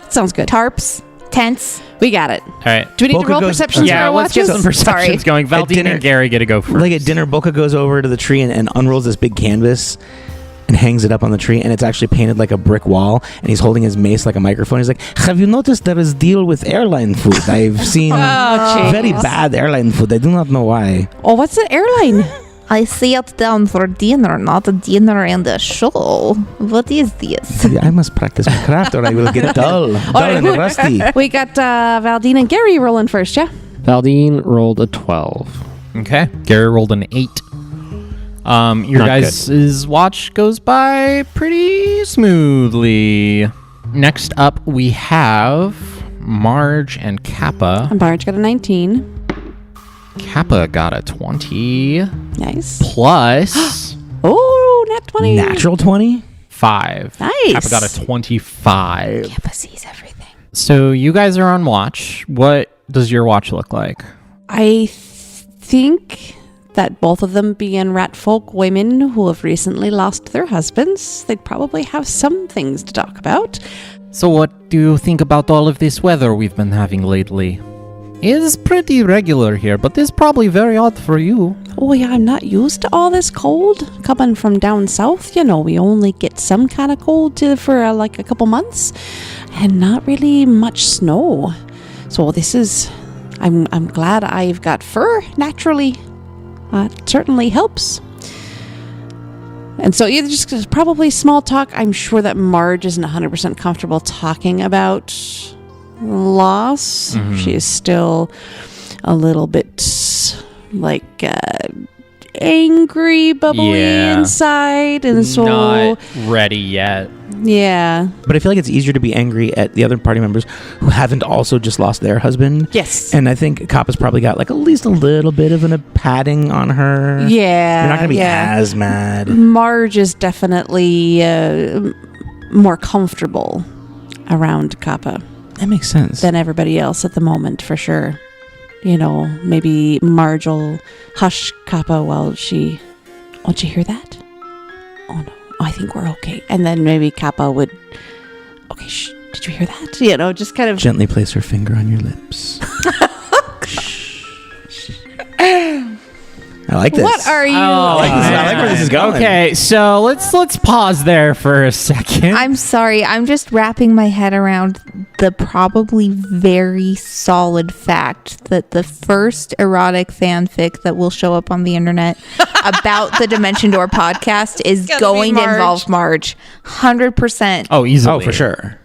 Speaker 5: Sounds good.
Speaker 3: Tarps, tents.
Speaker 5: We got it.
Speaker 4: All right.
Speaker 5: Do we need
Speaker 2: Bolka
Speaker 5: to roll
Speaker 2: goes-
Speaker 5: perceptions for
Speaker 4: Yeah,
Speaker 5: our
Speaker 4: let's get
Speaker 5: watches?
Speaker 4: some perceptions going. Valdeen
Speaker 2: dinner-
Speaker 4: and Gary get to go first.
Speaker 2: Like at dinner, Bolka goes over to the tree and unrolls this big canvas and hangs it up on the tree, and it's actually painted like a brick wall, and he's holding his mace like a microphone. He's like, have you noticed there is deal with airline food? I've seen
Speaker 5: jeez.
Speaker 2: very bad airline food. I do not know why.
Speaker 5: Oh, what's the airline?
Speaker 3: I sat down for dinner, not a dinner and a show. What is this?
Speaker 2: I must practice my craft or I will get dull and rusty.
Speaker 5: We got Valdeen and Gary rolling first, yeah?
Speaker 1: Valdeen rolled a 12.
Speaker 4: Okay. Gary rolled an 8. Your
Speaker 1: Not
Speaker 4: guys' watch goes by pretty smoothly. Next up, we have Marge and Kappa.
Speaker 5: Marge got a 19.
Speaker 4: Kappa got a 20
Speaker 5: Nice.
Speaker 4: plus
Speaker 5: Oh, nat 20.
Speaker 2: Natural 20?
Speaker 4: 5.
Speaker 5: Nice.
Speaker 4: Kappa got a 25.
Speaker 3: Kappa sees everything.
Speaker 4: So you guys are on watch. What does your watch look like?
Speaker 5: I think that both of them being rat folk women who have recently lost their husbands, they'd probably have some things to talk about.
Speaker 4: So what do you think about all of this weather we've been having lately? is pretty regular here, but this is probably very odd for you.
Speaker 5: Oh, yeah, I'm not used to all this cold. Coming from down south, we only get some kind of cold for like a couple months and not really much snow. So this is, I'm glad I've got fur naturally. It certainly helps. And so either just probably small talk. I'm sure that Marge isn't 100% comfortable talking about loss.
Speaker 4: Mm-hmm.
Speaker 5: She is still a little bit like angry, bubbly inside, and so
Speaker 4: not ready yet.
Speaker 5: Yeah.
Speaker 2: But I feel like it's easier to be angry at the other party members who haven't also just lost their husband.
Speaker 5: Yes.
Speaker 2: And I think Kappa's probably got like at least a little bit of a padding on her.
Speaker 5: Yeah.
Speaker 2: You're not going to be as mad.
Speaker 5: Marge is definitely more comfortable around Kappa
Speaker 2: That makes sense.
Speaker 5: than everybody else at the moment, for sure. Maybe Marge will hush Kappa while she... Won't you hear that? Oh, no. I think we're okay. And then maybe Kappa would... Okay, shh. Did you hear that? Just kind of...
Speaker 2: Gently place her finger on your lips. I like this.
Speaker 5: What are you...
Speaker 2: I like where this is going.
Speaker 4: Okay, so let's pause there for a second.
Speaker 3: I'm sorry. I'm just wrapping my head around the probably very solid fact that the first erotic fanfic that will show up on the internet about the Dimension Door podcast is going to involve Marge. 100%.
Speaker 4: Oh, easily.
Speaker 2: Oh, for sure.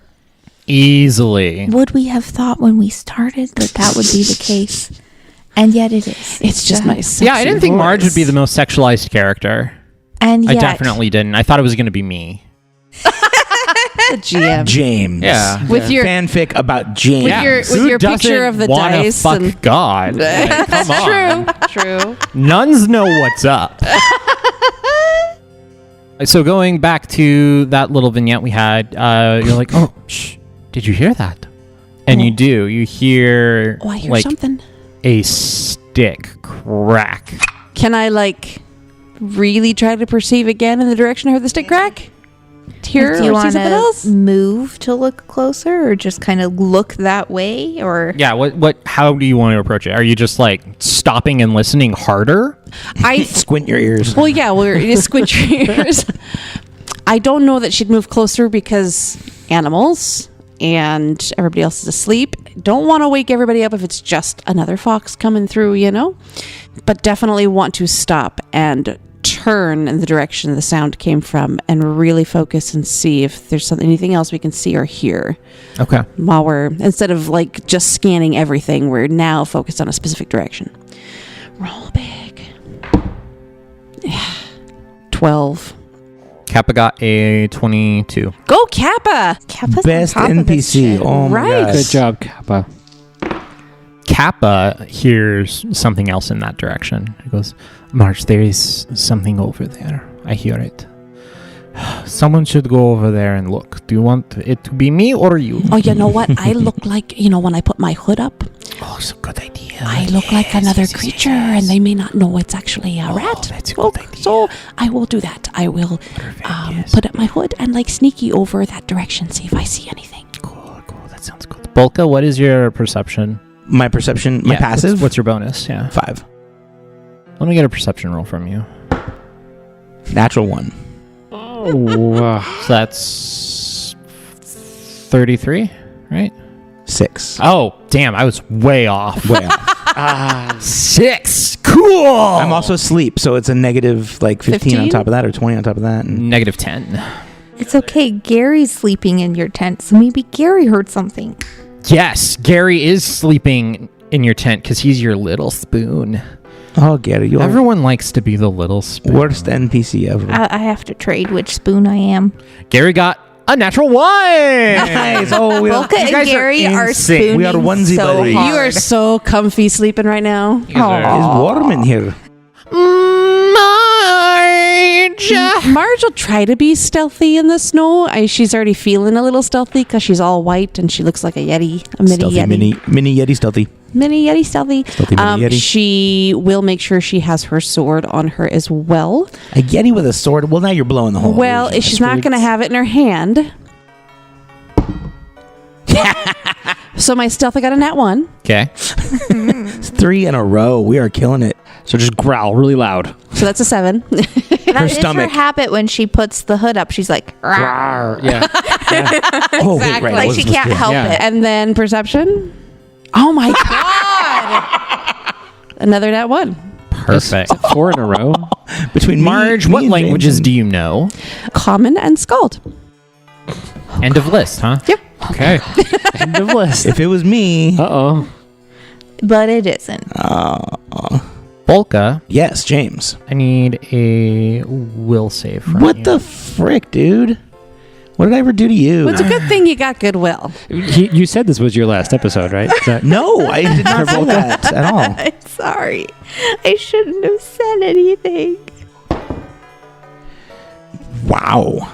Speaker 4: Easily.
Speaker 3: Would we have thought when we started that would be the case? And yet it is.
Speaker 5: It's just my sexy
Speaker 4: Yeah, I didn't think Marge would
Speaker 5: voice.
Speaker 4: be the most sexualized character.
Speaker 3: And
Speaker 4: I
Speaker 3: yet,
Speaker 4: definitely didn't. I thought it was going to be me.
Speaker 5: The GM.
Speaker 2: James.
Speaker 4: Yeah.
Speaker 5: With your...
Speaker 2: fanfic about James.
Speaker 5: with your picture of the
Speaker 4: wanna
Speaker 5: dice
Speaker 4: fuck
Speaker 5: and-
Speaker 4: God. Like, come on.
Speaker 5: True.
Speaker 4: Nuns know what's up. So going back to that little vignette we had, you're like, oh, shh, did you hear that? And you do. You hear,
Speaker 5: Oh, I hear
Speaker 4: like
Speaker 5: something.
Speaker 4: a stick crack.
Speaker 5: Can I really try to perceive again in the direction I heard the stick crack? Here,
Speaker 3: do you
Speaker 5: or see
Speaker 3: want
Speaker 5: something
Speaker 3: to
Speaker 5: else?
Speaker 3: move to look closer, or just kind of look that way, or
Speaker 4: Yeah, how do you want to approach it? Are you just stopping and listening harder?
Speaker 5: I
Speaker 2: Squint your ears.
Speaker 5: well, yeah, we're squint your ears. I don't know that she'd move closer because animals and everybody else is asleep. Don't want to wake everybody up if it's just another fox coming through, But definitely want to stop and turn in the direction the sound came from and really focus and see if there's anything else we can see or hear.
Speaker 4: Okay.
Speaker 5: While we're, instead of just scanning everything, we're now focused on a specific direction. Roll big. Yeah. 12.
Speaker 4: Kappa got a 22.
Speaker 5: Go Kappa!
Speaker 3: Kappa's
Speaker 2: Best
Speaker 3: on top of this
Speaker 2: NPC.
Speaker 3: shit.
Speaker 2: Oh my
Speaker 5: Right.
Speaker 2: gosh.
Speaker 1: Good job, Kappa.
Speaker 4: Kappa hears something else in that direction. He goes, Marge, there is something over there. I hear it. Someone should go over there and look. Do you want it to be me or you?
Speaker 5: Oh, you know what? I look like, when I put my hood up,
Speaker 4: Oh, it's a good idea.
Speaker 5: I look like another creature, and they may not know it's actually a rat.
Speaker 4: That's a good idea.
Speaker 5: So I will do that. I will put up my hood and sneaky over that direction, see if I see anything.
Speaker 4: Cool. That sounds good. Bolka, what is your perception?
Speaker 2: My perception, my passive?
Speaker 4: What's your bonus? Yeah.
Speaker 2: 5.
Speaker 4: Let me get a perception roll from you.
Speaker 2: Natural 1.
Speaker 1: Oh,
Speaker 4: So that's 33, right?
Speaker 2: 6.
Speaker 4: Oh, damn. I was way off.
Speaker 2: Way off.
Speaker 4: 6. Cool.
Speaker 2: I'm also asleep, so it's a negative 15 on
Speaker 5: 15?
Speaker 2: top of that or 20 on top of that. And
Speaker 4: negative 10.
Speaker 3: It's okay. Gary's sleeping in your tent, so maybe Gary heard something.
Speaker 4: Yes, Gary is sleeping in your tent because he's your little spoon.
Speaker 2: oh, Gary, you're
Speaker 4: Everyone likes to be the little spoon.
Speaker 2: worst NPC ever.
Speaker 3: I have to trade which spoon I am.
Speaker 4: Gary got a natural 1.
Speaker 2: Nice. Oh, we are,
Speaker 3: Bolka and
Speaker 4: guys are
Speaker 3: Gary are
Speaker 4: in sync.
Speaker 3: spooning
Speaker 2: We are onesie
Speaker 3: so
Speaker 2: buddies.
Speaker 3: hard.
Speaker 5: You are so comfy sleeping right now.
Speaker 2: it's warm in here.
Speaker 4: Marge.
Speaker 5: Marge will try to be stealthy in the snow. She's already feeling a little stealthy because she's all white and she looks like a yeti, a mini
Speaker 2: Stealthy,
Speaker 5: yeti.
Speaker 2: mini Yeti stealthy.
Speaker 5: Mini yeti stealthy.
Speaker 2: Stealthy mini yeti.
Speaker 5: She will make sure she has her sword on her as well.
Speaker 2: A Yeti with a sword? Well, now you're blowing the whole
Speaker 5: Well,
Speaker 2: illusion.
Speaker 5: she's not going to have it in her hand. So my stealth, I got a nat 1.
Speaker 4: Okay.
Speaker 2: 3 in a row. We are killing it.
Speaker 1: So just growl really loud.
Speaker 5: So that's a 7.
Speaker 3: That is her
Speaker 2: stomach.
Speaker 3: habit when she puts the hood up. She's like, "Rawr."
Speaker 1: Yeah.
Speaker 2: Oh, wait, right. I
Speaker 3: Like
Speaker 2: wasn't
Speaker 3: she can't
Speaker 2: supposed to-
Speaker 3: help
Speaker 1: Yeah.
Speaker 3: it.
Speaker 5: And then perception. Oh my god! Another nat 1.
Speaker 4: Perfect.
Speaker 1: 4 in a row.
Speaker 2: Between
Speaker 4: Marge,
Speaker 2: me
Speaker 4: what
Speaker 2: and
Speaker 4: languages
Speaker 2: James
Speaker 4: do you know?
Speaker 5: Common and Scald.
Speaker 4: End of list, huh?
Speaker 5: Yep.
Speaker 4: Okay.
Speaker 1: End of list.
Speaker 2: If it was me,
Speaker 1: Uh-oh.
Speaker 3: But it isn't.
Speaker 4: Bolka,
Speaker 2: yes, James.
Speaker 4: I need a will save from
Speaker 2: What
Speaker 4: you.
Speaker 2: the frick, dude? What did I ever do to you?
Speaker 5: Well, it's a good thing you got goodwill.
Speaker 1: You said this was your last episode, right?
Speaker 2: No, I did not say that at all.
Speaker 3: I'm sorry. I shouldn't have said anything.
Speaker 2: Wow.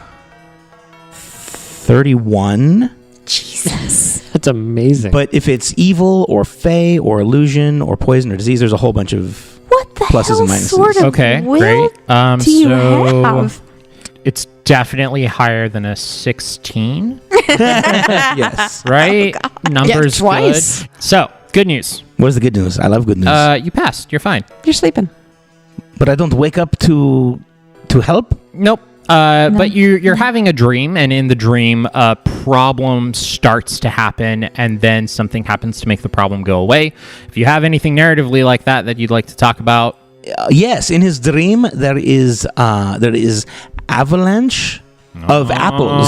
Speaker 2: 31.
Speaker 3: Jesus.
Speaker 1: That's amazing.
Speaker 2: But if it's evil or fey or illusion or poison or disease, there's a whole bunch of
Speaker 3: What the
Speaker 2: Pluses
Speaker 3: hell
Speaker 2: and minuses.
Speaker 3: sort of
Speaker 4: Okay,
Speaker 3: will
Speaker 4: great.
Speaker 3: do you
Speaker 4: So
Speaker 3: have?
Speaker 4: it's definitely higher than a 16,
Speaker 2: yes.
Speaker 4: right? Numbers
Speaker 5: Yeah, twice.
Speaker 4: good. So, good news.
Speaker 2: What is the good news? I love good news.
Speaker 4: You passed. You're fine.
Speaker 5: You're sleeping.
Speaker 2: But I don't wake up to help.
Speaker 4: Nope. But you're having a dream, and in the dream, a problem starts to happen, and then something happens to make the problem go away. If you have anything narratively like that you'd like to talk about,
Speaker 2: Yes, in his dream there is avalanche of apples.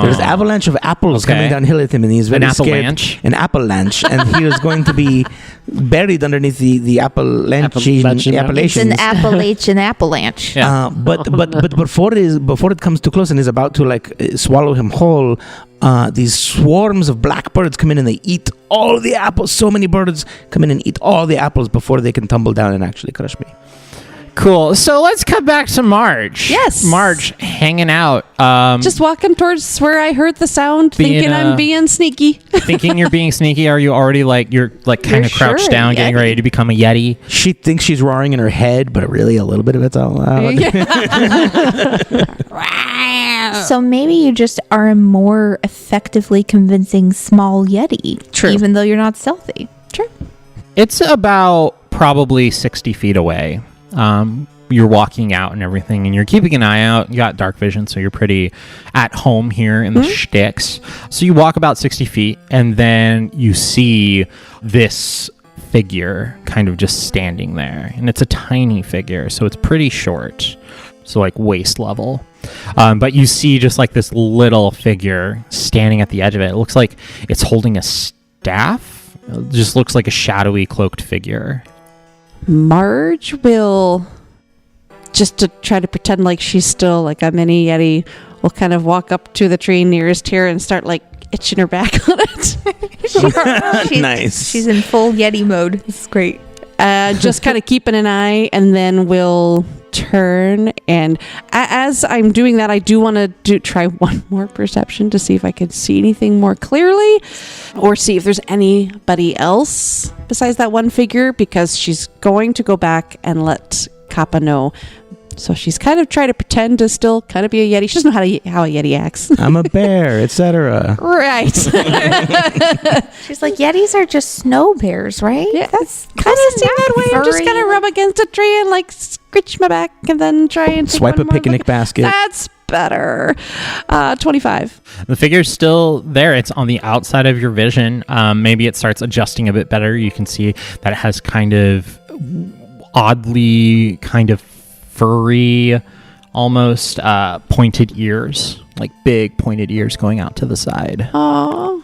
Speaker 2: There's avalanche of apples
Speaker 4: Okay.
Speaker 2: coming downhill at him, and he's very
Speaker 4: An
Speaker 2: scared.
Speaker 4: avalanche?
Speaker 2: An avalanche, and he is going to be buried underneath the Appalachian.
Speaker 1: Appalachian
Speaker 3: It's
Speaker 2: Appalachians.
Speaker 3: an Appalachian avalanche.
Speaker 4: Yeah.
Speaker 2: But before it comes too close and is about to swallow him whole, these swarms of black birds come in and they eat all the apples. So many birds come in and eat all the apples before they can tumble down and actually crush me.
Speaker 4: cool. So let's cut back to Marge.
Speaker 5: Yes.
Speaker 4: Marge hanging out.
Speaker 5: Just walking towards where I heard the sound,
Speaker 4: Being,
Speaker 5: thinking I'm being sneaky.
Speaker 4: thinking you're being sneaky. Are you already you're kind of
Speaker 3: You're
Speaker 4: crouched
Speaker 3: sure,
Speaker 4: down, getting
Speaker 3: Yeti.
Speaker 4: ready to become a Yeti?
Speaker 2: She thinks she's roaring in her head, but really a little bit of it's out loud.
Speaker 3: So maybe you just are a more effectively convincing small Yeti.
Speaker 5: True.
Speaker 3: Even though you're not stealthy.
Speaker 5: True.
Speaker 4: It's about probably 60 feet away. You're walking out and everything, and you're keeping an eye out. You got dark vision, so you're pretty at home here in the shticks. So you walk about 60 feet, and then you see this figure kind of just standing there. And it's a tiny figure, so it's pretty short. So like waist level. But you see just like this little figure standing at the edge of it. It looks like it's holding a staff. It just looks like a shadowy cloaked figure.
Speaker 5: Marge will, just to try to pretend like she's still like a mini Yeti, will kind of walk up to the tree nearest here and start itching her back on it.
Speaker 3: She's,
Speaker 2: Nice.
Speaker 3: She's in full Yeti mode. This is great.
Speaker 5: Just kind of keeping an eye, and then we'll turn. And as I'm doing that, I do want to try one more perception to see if I can see anything more clearly, or see if there's anybody else besides that one figure, because she's going to go back and let Kappa know. So she's kind of trying to pretend to still kind of be a Yeti. She doesn't know how a Yeti acts.
Speaker 2: I'm a bear, etc.
Speaker 5: Right.
Speaker 3: She's like, Yetis are just snow bears, right?
Speaker 5: Yeah.
Speaker 3: That's
Speaker 5: Kind of seem that way. I'm just
Speaker 3: furry.
Speaker 5: gonna rub against a tree and scritch my back, and then try and take
Speaker 2: Swipe
Speaker 5: one
Speaker 2: a
Speaker 5: more
Speaker 2: picnic
Speaker 5: look.
Speaker 2: basket.
Speaker 5: That's better. 25.
Speaker 4: The figure's still there. It's on the outside of your vision. Maybe it starts adjusting a bit better. You can see that it has kind of oddly kind of furry, almost pointed ears, like big pointed ears going out to the side.
Speaker 5: Aww.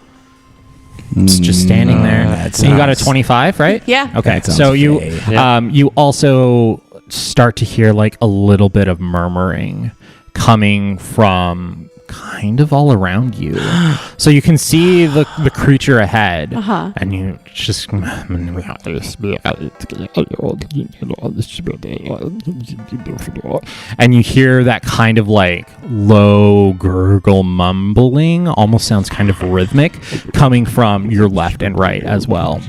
Speaker 4: It's just standing there.
Speaker 2: that
Speaker 4: So you got a
Speaker 2: sounds-
Speaker 4: 25, right?
Speaker 5: Yeah.
Speaker 4: Okay.
Speaker 2: That sounds
Speaker 4: So you
Speaker 2: fey.
Speaker 4: you also start to hear a little bit of murmuring coming from kind of all around you. So you can see the creature ahead,
Speaker 5: Uh-huh.
Speaker 4: and you just and you hear that kind of low gurgle mumbling, almost sounds kind of rhythmic, coming from your left and right as well.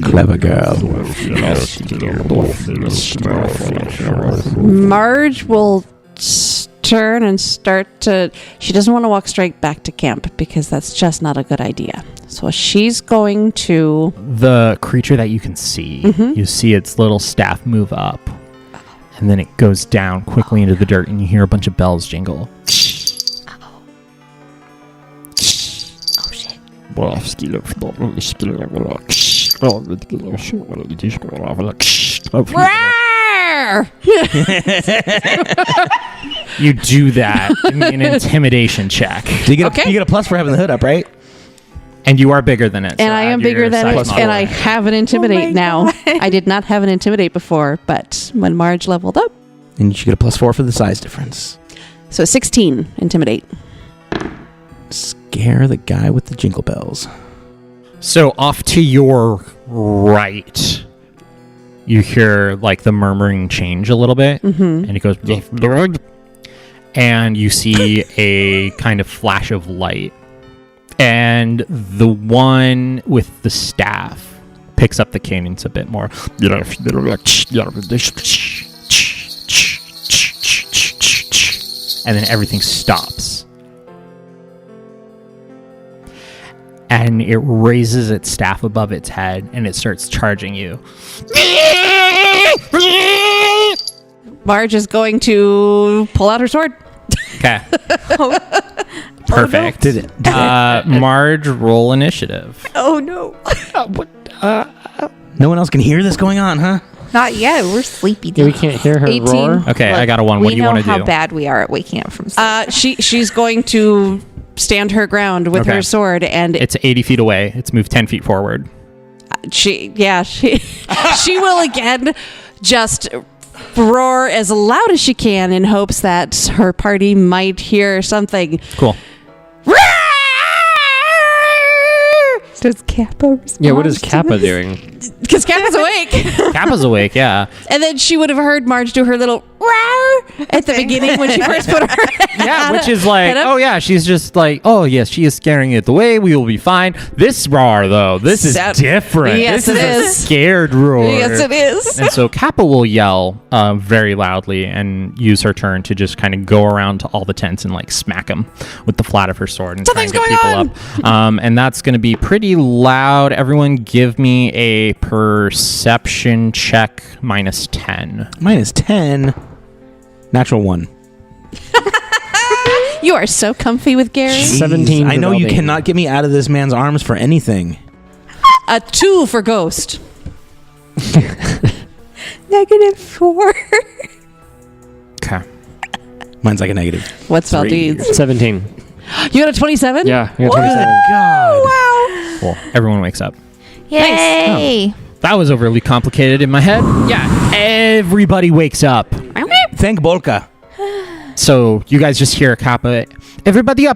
Speaker 2: Clever girl.
Speaker 5: Marge will turn and start to... She doesn't want to walk straight back to camp because that's just not a good idea. So she's going to...
Speaker 4: The creature that you can see, you see its little staff move up. And then it goes down quickly into the dirt and you hear a bunch of bells jingle.
Speaker 3: Oh shit.
Speaker 4: You do that in an intimidation check.
Speaker 2: Do you get you get a plus for having the hood up, right?
Speaker 4: And you are bigger than it.
Speaker 5: And
Speaker 4: so
Speaker 5: I am
Speaker 4: add your
Speaker 5: bigger than
Speaker 4: size
Speaker 5: it,
Speaker 4: model.
Speaker 5: and I have an Intimidate now. I did not have an Intimidate before, but when Marge leveled up...
Speaker 2: And you should get a +4 for the size difference.
Speaker 5: So 16 Intimidate.
Speaker 2: Scare the guy with the jingle bells.
Speaker 4: So off to your right, you hear like the murmuring change a little bit, and it goes, and you see a kind of flash of light, and the one with the staff picks up the cadence a bit more, and then everything stops. And it raises its staff above its head, and it starts charging you.
Speaker 5: Marge is going to pull out her sword.
Speaker 4: Okay. Perfect.
Speaker 2: Did it?
Speaker 4: Marge, roll initiative.
Speaker 3: Oh no.
Speaker 2: No one else can hear this going on, huh?
Speaker 3: Not yet. We're sleepy.
Speaker 1: Yeah, we can't hear her
Speaker 5: 18.
Speaker 1: roar.
Speaker 4: Okay, I got a 1. What do you want to
Speaker 3: We know how
Speaker 4: do?
Speaker 3: bad we are at waking up from sleep.
Speaker 5: She's going to stand her ground with
Speaker 4: Okay.
Speaker 5: her sword, and
Speaker 4: It's 80 feet away. It's moved 10 feet forward.
Speaker 5: she will again just roar as loud as she can in hopes that her party might hear something.
Speaker 4: Cool.
Speaker 3: Does Kappa respond?
Speaker 1: Yeah, what is Kappa doing?
Speaker 5: Because Kappa's awake.
Speaker 4: Kappa's awake, yeah.
Speaker 5: And then she would have heard Marge do her little roar at the beginning when she first put her
Speaker 4: Yeah, which is like,
Speaker 5: head up.
Speaker 4: oh yeah, she's just like, oh yes, she is scaring it away. We will be fine. This roar, though, this is
Speaker 5: Sound-
Speaker 4: different.
Speaker 5: Yes,
Speaker 4: this
Speaker 5: it
Speaker 4: is a
Speaker 5: is.
Speaker 4: scared roar.
Speaker 5: Yes, it is.
Speaker 4: And so Kappa will yell very loudly and use her turn to just kind of go around to all the tents and like smack them with the flat of her sword and
Speaker 5: Something's
Speaker 4: try and get
Speaker 5: going
Speaker 4: people up. And that's going to be pretty loud. Everyone give me a perception check -10.
Speaker 2: -10. Natural 1.
Speaker 5: You are so comfy with Gary.
Speaker 2: Jeez,
Speaker 1: 17
Speaker 2: I
Speaker 1: for
Speaker 2: know you
Speaker 1: Valdeen.
Speaker 2: cannot get me out of this man's arms for anything.
Speaker 5: A 2 for Ghost.
Speaker 3: -4.
Speaker 4: Okay.
Speaker 2: Mine's like a negative.
Speaker 5: What's Valdeen's?
Speaker 1: 17.
Speaker 5: You got a 27?
Speaker 1: Yeah, I got 27.
Speaker 2: God.
Speaker 3: Wow.
Speaker 4: Cool. Everyone wakes up.
Speaker 3: Yay.
Speaker 4: That was overly complicated in my head. Yeah, everybody wakes up.
Speaker 2: Thank Bolka.
Speaker 4: So you guys just hear Kappa, everybody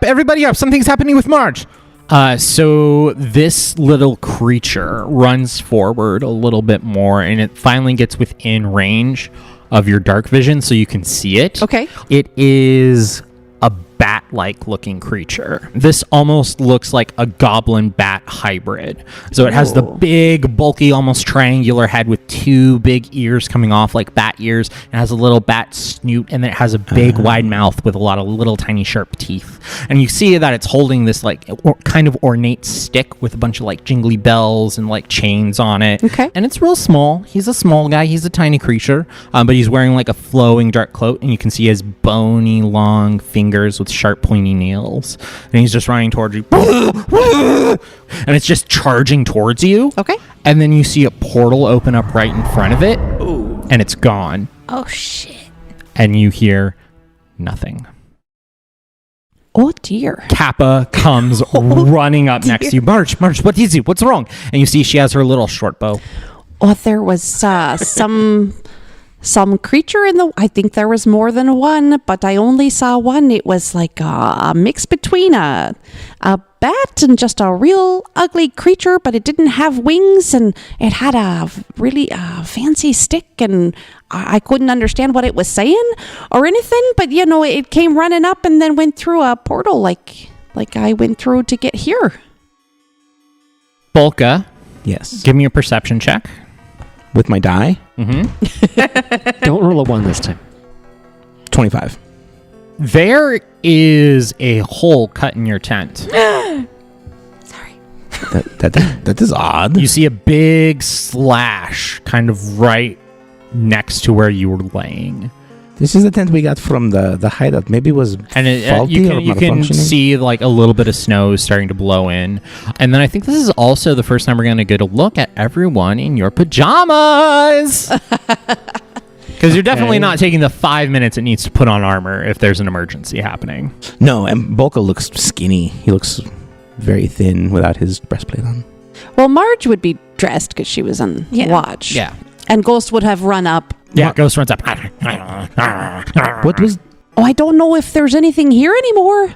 Speaker 4: up, something's happening with Marge. So this little creature runs forward a little bit more, and it finally gets within range of your dark vision so you can see it.
Speaker 5: Okay.
Speaker 4: It is a bat-like looking creature. This almost looks like a goblin bat hybrid. So it has the big, bulky, almost triangular head with 2 big ears coming off like bat ears. It has a little bat snoot, and then it has a big, wide mouth with a lot of little tiny sharp teeth. And you see that it's holding this like kind of ornate stick with a bunch of like jingly bells and like chains on it.
Speaker 5: Okay.
Speaker 4: And it's real small. He's a small guy. He's a tiny creature, but he's wearing like a flowing dark cloak, and you can see his bony, long fingers with sharp pointy nails, and he's just running towards you, and it's just charging towards you.
Speaker 5: Okay.
Speaker 4: And then you see a portal open up right in front of it. And it's gone,
Speaker 3: Oh shit.
Speaker 4: and you hear nothing.
Speaker 5: Oh, dear.
Speaker 4: Kappa comes running up next to you. Marge, what is it? What's wrong? And you see she has her little short bow.
Speaker 5: Oh, there was some creature in the... I think there was more than one, but I only saw one. It was like a mix between a bat and just a real ugly creature, but it didn't have wings, and it had a really fancy stick, and I couldn't understand what it was saying or anything, but, you know, it came running up and then went through a portal like I went through to get here.
Speaker 4: Bolka,
Speaker 2: Yes.
Speaker 4: give me a perception check.
Speaker 2: With my die,
Speaker 4: Mm-hmm.
Speaker 1: Don't roll a 1 this time.
Speaker 2: 25.
Speaker 4: There is a hole cut in your tent.
Speaker 2: That is odd.
Speaker 4: You see a big slash kind of right next to where you were laying.
Speaker 2: This is the tent we got from the hideout. Maybe it was
Speaker 4: And
Speaker 2: faulty
Speaker 4: you
Speaker 2: or
Speaker 4: can
Speaker 2: malfunctioning.
Speaker 4: see like a little bit of snow starting to blow in. And then I think this is also the first time we're going to get a look at everyone in your pajamas. Because you're definitely not taking the 5 minutes it needs to put on armor if there's an emergency happening.
Speaker 2: No, and Bolka looks skinny. He looks very thin without his breastplate on.
Speaker 5: Well, Marge would be dressed because she was on watch.
Speaker 4: Yeah.
Speaker 5: And Ghost would have run up.
Speaker 4: Yeah, Ghost runs up.
Speaker 2: What was...
Speaker 5: Oh, I don't know if there's anything here anymore.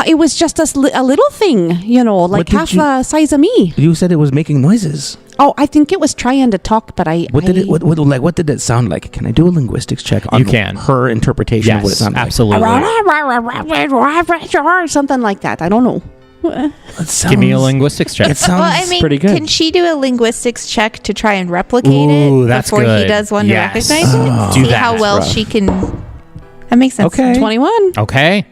Speaker 5: It was just a little thing, you know, like
Speaker 2: did
Speaker 5: half
Speaker 2: you-
Speaker 5: the size of me.
Speaker 2: You said it was making noises.
Speaker 5: Oh, I think it was trying to talk, but
Speaker 2: What did it sound like? Can I do a linguistics check on
Speaker 4: You can.
Speaker 2: her interpretation of what it
Speaker 4: Yes,
Speaker 2: sounded
Speaker 4: absolutely.
Speaker 5: something like that. I don't know.
Speaker 2: like?
Speaker 4: Give me a linguistics check.
Speaker 2: It sounds
Speaker 3: Well, I mean,
Speaker 1: pretty good.
Speaker 3: can she do a linguistics check to try and replicate
Speaker 4: Ooh,
Speaker 3: it
Speaker 4: that's
Speaker 3: before he
Speaker 4: good.
Speaker 3: does one
Speaker 4: Yes.
Speaker 3: to recognize it?
Speaker 4: Do
Speaker 3: See
Speaker 4: that.
Speaker 3: how well
Speaker 2: Rough.
Speaker 3: she can. That makes sense.
Speaker 2: Okay.
Speaker 5: 21.
Speaker 4: Okay.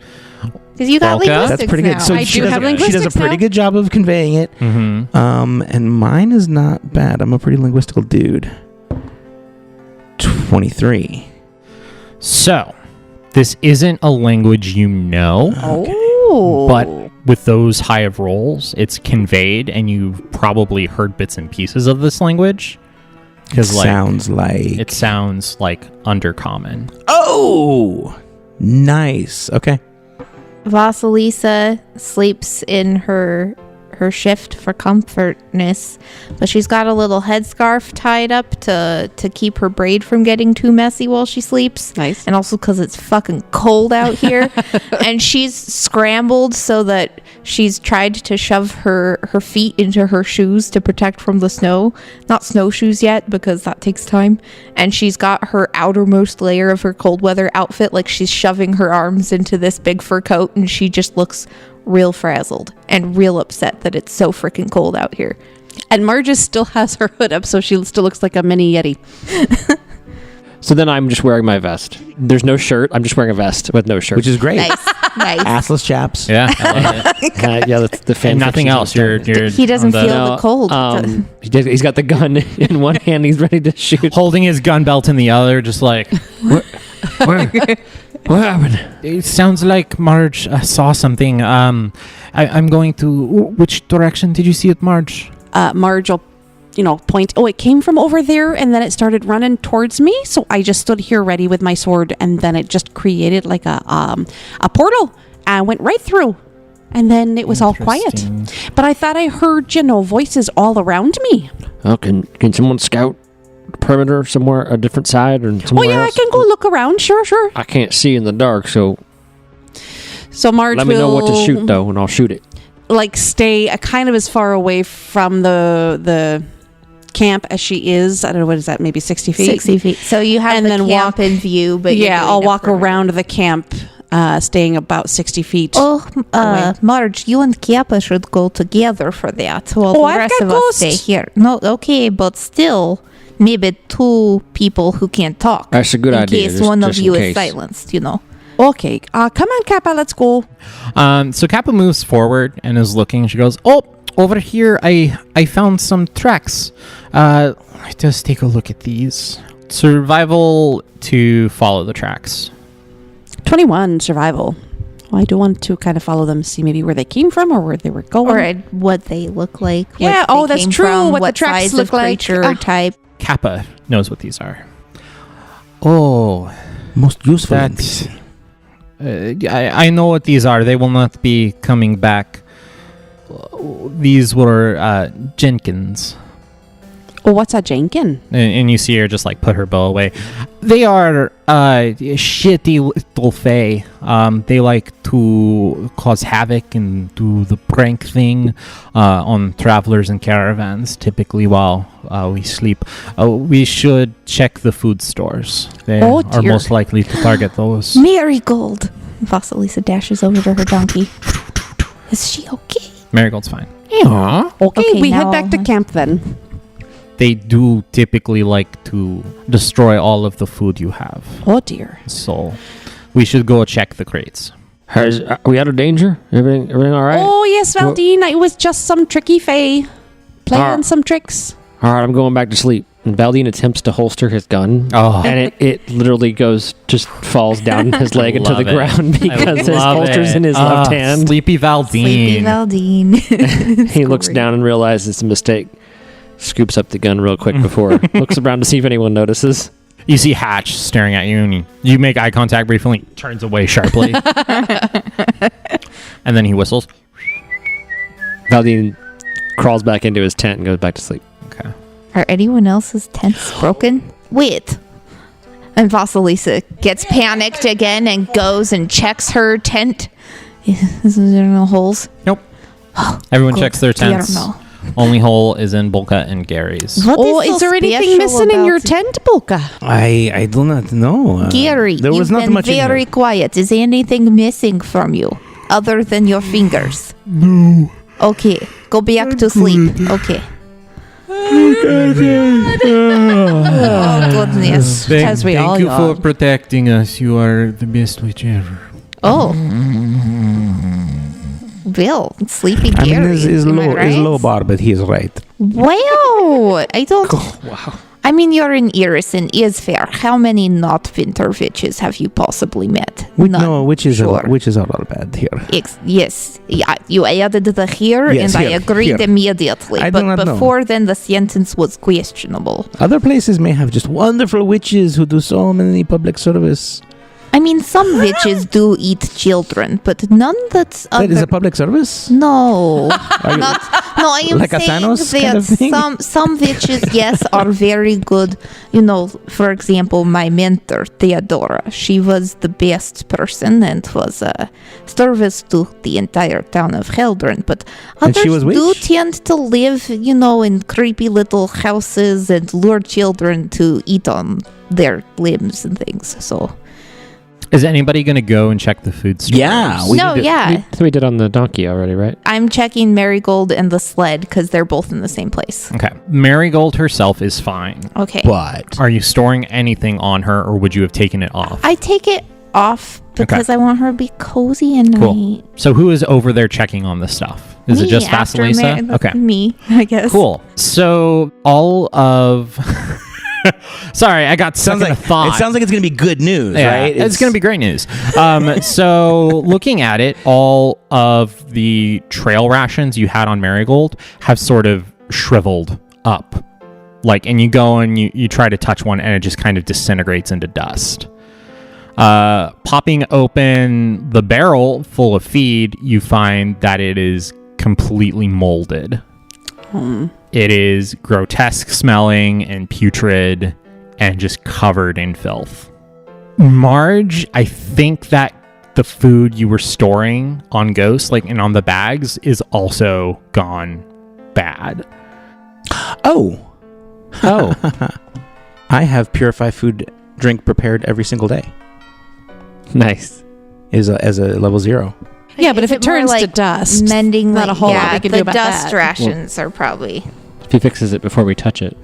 Speaker 3: Because you got
Speaker 4: Bolka?
Speaker 3: linguistics
Speaker 2: That's pretty
Speaker 3: now.
Speaker 2: good. So
Speaker 5: I
Speaker 2: she
Speaker 5: do
Speaker 2: does
Speaker 5: have
Speaker 2: a, she does a
Speaker 5: linguistics
Speaker 2: pretty
Speaker 5: now.
Speaker 2: good job of conveying it.
Speaker 4: Mm-hmm.
Speaker 2: And mine is not bad. I'm a pretty linguistical dude. 23.
Speaker 4: So, this isn't a language you know,
Speaker 5: Oh.
Speaker 4: but with those high of rolls, it's conveyed, and you've probably heard bits and pieces of this language. Because
Speaker 2: Sounds like...
Speaker 4: it sounds like undercommon.
Speaker 2: Oh! Nice. Okay.
Speaker 3: Vasilisa sleeps in her shift for comfortness, but she's got a little headscarf tied up to keep her braid from getting too messy while she sleeps.
Speaker 5: Nice.
Speaker 3: And also because it's fucking cold out here. And she's scrambled so that she's tried to shove her feet into her shoes to protect from the snow. Not snowshoes yet, because that takes time. And she's got her outermost layer of her cold weather outfit, like she's shoving her arms into this big fur coat, and she just looks real frazzled and real upset that it's so freaking cold out here.
Speaker 5: And Marge still has her hood up, so she still looks like a mini Yeti.
Speaker 1: So then I'm just wearing my vest. There's no shirt. I'm just wearing a vest with no shirt.
Speaker 2: Which is great.
Speaker 3: Nice. Nice.
Speaker 2: Assless chaps.
Speaker 4: Yeah, I love it.
Speaker 1: Yeah, that's the fan.
Speaker 4: And nothing else. You're
Speaker 3: He doesn't
Speaker 4: on the-
Speaker 3: feel the cold.
Speaker 1: He's got the gun in one hand. He's ready to shoot.
Speaker 4: holding his gun belt in the other, just like...
Speaker 1: What happened?
Speaker 4: It sounds like Marge saw something. I'm going to... Which direction did you see it, Marge?
Speaker 5: Marge will, point. Oh, it came from over there, and then it started running towards me. So I just stood here ready with my sword, and then it just created like a portal. I went right through, and then it was all quiet.
Speaker 4: Interesting.
Speaker 5: But I thought I heard, voices all around me.
Speaker 1: Oh, can someone scout the perimeter somewhere, a different side, or
Speaker 5: Oh
Speaker 1: somewhere
Speaker 5: yeah,
Speaker 1: else?
Speaker 5: I can go look around. Sure.
Speaker 1: I can't see in the dark, so
Speaker 5: So Marge
Speaker 1: let
Speaker 5: will
Speaker 1: me know what to shoot, though, and I'll shoot it.
Speaker 5: like stay kind of as far away from the camp as she is. I don't know, what is that, maybe 60 feet?
Speaker 3: 60 feet. So you have
Speaker 5: And
Speaker 3: the
Speaker 5: then
Speaker 3: camp
Speaker 5: walk-
Speaker 3: in view, but you're
Speaker 5: Yeah,
Speaker 3: doing
Speaker 5: I'll
Speaker 3: a
Speaker 5: walk
Speaker 3: perimeter.
Speaker 5: around the camp, staying about 60 feet.
Speaker 3: Oh,
Speaker 5: away.
Speaker 3: Marge, you and Kappa should go together for that, while
Speaker 5: Oh,
Speaker 3: the
Speaker 5: I've
Speaker 3: rest
Speaker 5: got
Speaker 3: of us stay
Speaker 5: ghosts.
Speaker 3: here. No, okay, but still, maybe two people who can't talk.
Speaker 1: That's a good
Speaker 3: in
Speaker 1: idea,
Speaker 3: case
Speaker 1: just-
Speaker 3: one of
Speaker 1: just in
Speaker 3: you is
Speaker 1: case.
Speaker 3: silenced,
Speaker 5: Okay, come on, Kappa, let's go.
Speaker 4: So Kappa moves forward and is looking. She goes, "Oh, over here, I found some tracks. Just take a look at these. Survival to follow the tracks.
Speaker 5: 21 survival. Well, I do want to kind of follow them, see maybe where they came from or where they were going.
Speaker 3: Or what they look like. what
Speaker 5: Yeah,
Speaker 3: they
Speaker 5: that's
Speaker 3: came
Speaker 5: true,
Speaker 3: from,
Speaker 5: what the
Speaker 3: what
Speaker 5: tracks
Speaker 3: size
Speaker 5: look
Speaker 3: of
Speaker 5: like.
Speaker 3: creature
Speaker 5: Ah.
Speaker 3: or type.
Speaker 4: Kappa knows what these are. Oh,
Speaker 2: Most useful.
Speaker 4: that's... I know what these are. They will not be coming back. These were Jenkins.
Speaker 5: Oh, what's a Jenkin?
Speaker 4: And you see her just like put her bow away. They are shitty little fae. They like to cause havoc and do the prank thing on travelers and caravans, typically while we sleep. We should check the food stores. They
Speaker 5: Oh,
Speaker 4: are
Speaker 5: dear.
Speaker 4: most likely to target those.
Speaker 3: Marigold! Vasilisa dashes over to her donkey. Is she okay?
Speaker 4: Marigold's fine.
Speaker 2: Yeah.
Speaker 5: Okay, we head
Speaker 3: now-
Speaker 5: back to camp then.
Speaker 4: They do typically like to destroy all of the food you have.
Speaker 5: Oh, dear.
Speaker 4: So we should go check the crates.
Speaker 1: Are we out of danger? Everything all right?
Speaker 5: Oh, yes, Valdeen. It was just some tricky fae playing some tricks.
Speaker 1: All right, I'm going back to sleep. And Valdeen attempts to holster his gun, and it literally just falls down his leg into the ground because his holster's in his left hand.
Speaker 4: Sleepy Valdeen.
Speaker 3: Sleepy Valdeen.
Speaker 1: He looks down and realizes it's a mistake. Scoops up the gun real quick before looks around to see if anyone notices.
Speaker 4: You see Hatch staring at you, and you make eye contact briefly. He turns away sharply, and then he whistles.
Speaker 1: Valdeen crawls back into his tent and goes back to sleep.
Speaker 4: Okay.
Speaker 3: Are anyone else's tents broken? Wait. And Vasilisa gets panicked again and goes and checks her tent. Is there no holes?
Speaker 4: Nope. Everyone
Speaker 3: Good.
Speaker 4: checks their tents.
Speaker 3: Dear no.
Speaker 4: Only hole is in Bolka and Gary's.
Speaker 3: What
Speaker 5: Is
Speaker 3: so
Speaker 5: there anything
Speaker 3: special
Speaker 5: missing in
Speaker 3: about
Speaker 5: your
Speaker 3: it?
Speaker 5: tent, Bolka?
Speaker 2: I do not know.
Speaker 3: Gary,
Speaker 2: there was
Speaker 3: you've
Speaker 2: not
Speaker 3: been
Speaker 2: much in
Speaker 3: very
Speaker 2: here.
Speaker 3: quiet. Is anything missing from you other than your fingers? No. Okay, go back to sleep. Okay. Oh, goodness.
Speaker 5: As we all yawn.
Speaker 6: protecting us. You are the best witch ever.
Speaker 3: Oh. Well, Sleepy
Speaker 2: I
Speaker 3: Gary.
Speaker 2: mean, is
Speaker 3: am I
Speaker 2: low,
Speaker 3: right?
Speaker 2: is low bar, but he is right.
Speaker 3: Wow. I don't...
Speaker 1: Wow.
Speaker 3: I mean, you're in Irison, is fair. How many not winter witches have you possibly met? None.
Speaker 2: No, witches
Speaker 3: Sure.
Speaker 2: are all bad here.
Speaker 3: Yes, yeah, you added the here,
Speaker 2: Yes,
Speaker 3: and I
Speaker 2: here,
Speaker 3: agreed
Speaker 2: here.
Speaker 3: immediately.
Speaker 2: I do
Speaker 3: But
Speaker 2: not know.
Speaker 3: before then, the sentence was questionable.
Speaker 2: Other places may have just wonderful witches who do so many public service.
Speaker 3: I mean, some witches do eat children, but none that's
Speaker 2: That is a public service?
Speaker 3: No,
Speaker 2: Are you-
Speaker 3: not. No, I am
Speaker 2: Like a
Speaker 3: saying
Speaker 2: Thanos
Speaker 3: that
Speaker 2: kind of thing?
Speaker 3: some witches, yes, are very good. You know, for example, my mentor Theodora, she was the best person and was a service to the entire town of Heldren. But
Speaker 2: And she
Speaker 3: others
Speaker 2: was
Speaker 3: do
Speaker 2: witch?
Speaker 3: tend to live, you know, in creepy little houses and lure children to eat on their limbs and things. So.
Speaker 4: Is anybody going to go and check the food stores?
Speaker 2: Yeah,
Speaker 1: We did on the donkey already, right?
Speaker 3: I'm checking Marigold and the sled because they're both in the same place.
Speaker 4: Okay. Marigold herself is fine.
Speaker 3: Okay.
Speaker 2: But
Speaker 4: Are you storing anything on her, or would you have taken it off?
Speaker 3: I take it off because I want her to be cozy and
Speaker 4: Cool.
Speaker 3: night.
Speaker 4: So who is over there checking on this stuff? Is it
Speaker 3: Me,
Speaker 4: just
Speaker 3: after
Speaker 4: Vasilisa? Okay.
Speaker 3: Me, I guess.
Speaker 4: Cool. So all of... Sorry, I got stuck in a thought.
Speaker 2: it sounds like it's going to be good news,
Speaker 4: Yeah,
Speaker 2: right?
Speaker 4: it's going to be great news. So looking at it, all of the trail rations you had on Marigold have sort of shriveled up. And you go and you try to touch one and it just kind of disintegrates into dust. Popping open the barrel full of feed, you find that it is completely molded. It is grotesque smelling and putrid and just covered in filth. Marge, I think that the food you were storing on Ghost, and on the bags, is also gone bad.
Speaker 2: Oh. I have purified food drink prepared every single day.
Speaker 1: Nice.
Speaker 2: As a level 0.
Speaker 5: Yeah, but if
Speaker 3: Is
Speaker 5: it
Speaker 3: more
Speaker 5: turns to
Speaker 3: like
Speaker 5: dust,
Speaker 3: mending
Speaker 5: not a whole lot we can
Speaker 3: the
Speaker 5: do about
Speaker 3: dust
Speaker 5: that.
Speaker 3: rations are probably.
Speaker 1: If he fixes it before we touch it,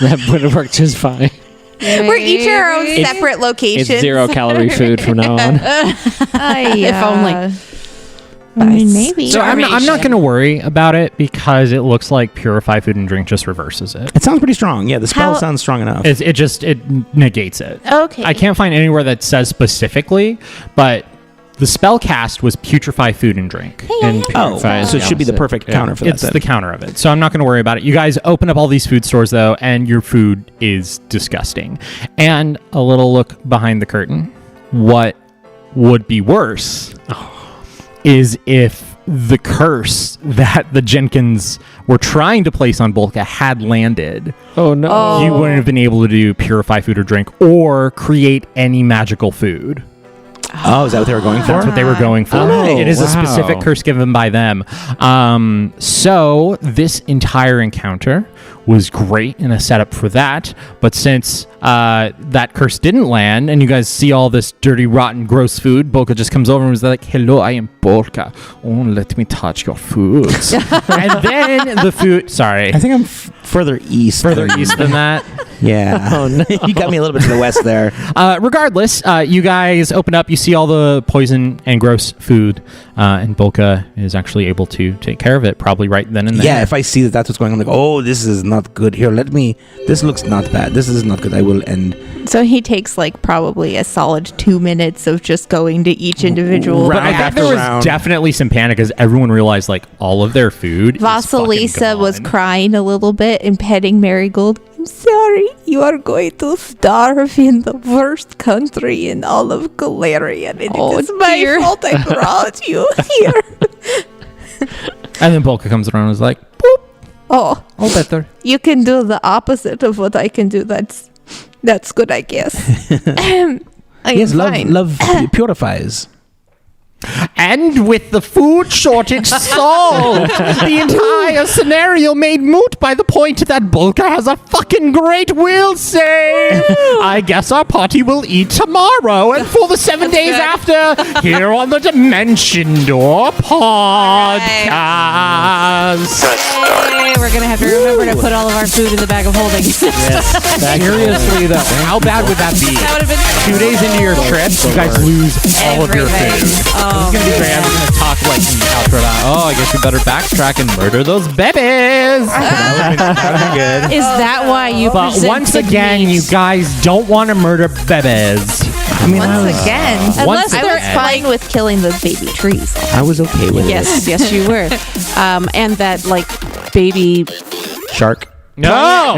Speaker 1: that would have worked just fine.
Speaker 3: We're each in our own
Speaker 1: It's-
Speaker 3: separate locations.
Speaker 1: It's 0-calorie food from now on.
Speaker 5: If only.
Speaker 3: I mean, maybe.
Speaker 4: So I'm not going to worry about it because it looks like Purify Food and Drink just reverses it.
Speaker 2: It sounds pretty strong. Yeah, the spell
Speaker 3: How-
Speaker 2: sounds strong enough.
Speaker 4: It negates it.
Speaker 3: Okay.
Speaker 4: I can't find anywhere that says specifically, but the spell cast was Putrefy Food and Drink.
Speaker 1: And
Speaker 2: Oh,
Speaker 1: purify is
Speaker 2: so it should be the
Speaker 1: opposite.
Speaker 2: perfect
Speaker 1: Yeah.
Speaker 2: counter for that.
Speaker 4: It's the counter of it. So I'm not going to worry about it. You guys open up all these food stores, though, and your food is disgusting. And a little look behind the curtain. What would be worse is if the curse that the Jenkins were trying to place on Bolka had landed.
Speaker 1: Oh, no.
Speaker 4: You wouldn't have been able to do Purify Food or Drink or create any magical food.
Speaker 2: Oh, is that what they were going for?
Speaker 4: That's what they were going for.
Speaker 1: Oh,
Speaker 4: It is a
Speaker 1: wow.
Speaker 4: specific curse given by them. So this entire encounter was great in a setup for that. But since that curse didn't land and you guys see all this dirty, rotten, gross food, Bolka just comes over and was like, "Hello, I am Bolka. Oh, let me touch your foods." And then the food... Sorry.
Speaker 2: I think I'm further east.
Speaker 4: Further east than that.
Speaker 2: Yeah.
Speaker 1: Oh, no.
Speaker 2: You got me a little bit to the west there.
Speaker 4: Regardless, you guys open up. You see all the poison and gross food, and Bolka is actually able to take care of it, probably right then and there.
Speaker 2: Yeah, if I see that that's what's going on, I'm like, oh, this is not good. Here, this looks not bad. This is not good. I will end.
Speaker 3: So he takes like probably a solid 2 minutes of just going to each individual.
Speaker 4: But I think there was definitely some panic as everyone realized like all of their food.
Speaker 3: Vasilisa was crying a little bit and petting Marigold. I'm sorry, you are going to starve in the worst country in all of Galarian, and it is my fault I brought you here.
Speaker 4: And then Bolka comes around and is like, boop.
Speaker 3: Oh,
Speaker 4: Better.
Speaker 3: you can do the opposite of what I can do. That's good, I guess.
Speaker 2: Yes, love purifies.
Speaker 4: And with the food shortage solved, the entire scenario made moot by the point that Bolka has a fucking great will save. I guess our party will eat tomorrow and for the 7 days after here on the Dimension Door podcast.
Speaker 5: Hey, we're going to have to remember to put all of our food in the bag of holding.
Speaker 4: Seriously though, how bad would that be?
Speaker 5: That would have been
Speaker 4: 2 days into your trip, you guys lose all of your food. It's gonna be great. I'm just gonna talk like in the outro about, I guess we better backtrack and murder those babies.
Speaker 2: That would be good.
Speaker 5: Is that why you
Speaker 4: But
Speaker 5: presented
Speaker 4: once again,
Speaker 5: meat?
Speaker 4: you guys don't want to murder babies.
Speaker 2: I mean,
Speaker 3: Once again,
Speaker 5: Unless
Speaker 3: I
Speaker 5: they're
Speaker 3: was fine with killing those baby trees.
Speaker 2: I was okay with
Speaker 5: Yes, yes, you were. And that, like, baby...
Speaker 2: it. Shark.
Speaker 4: No.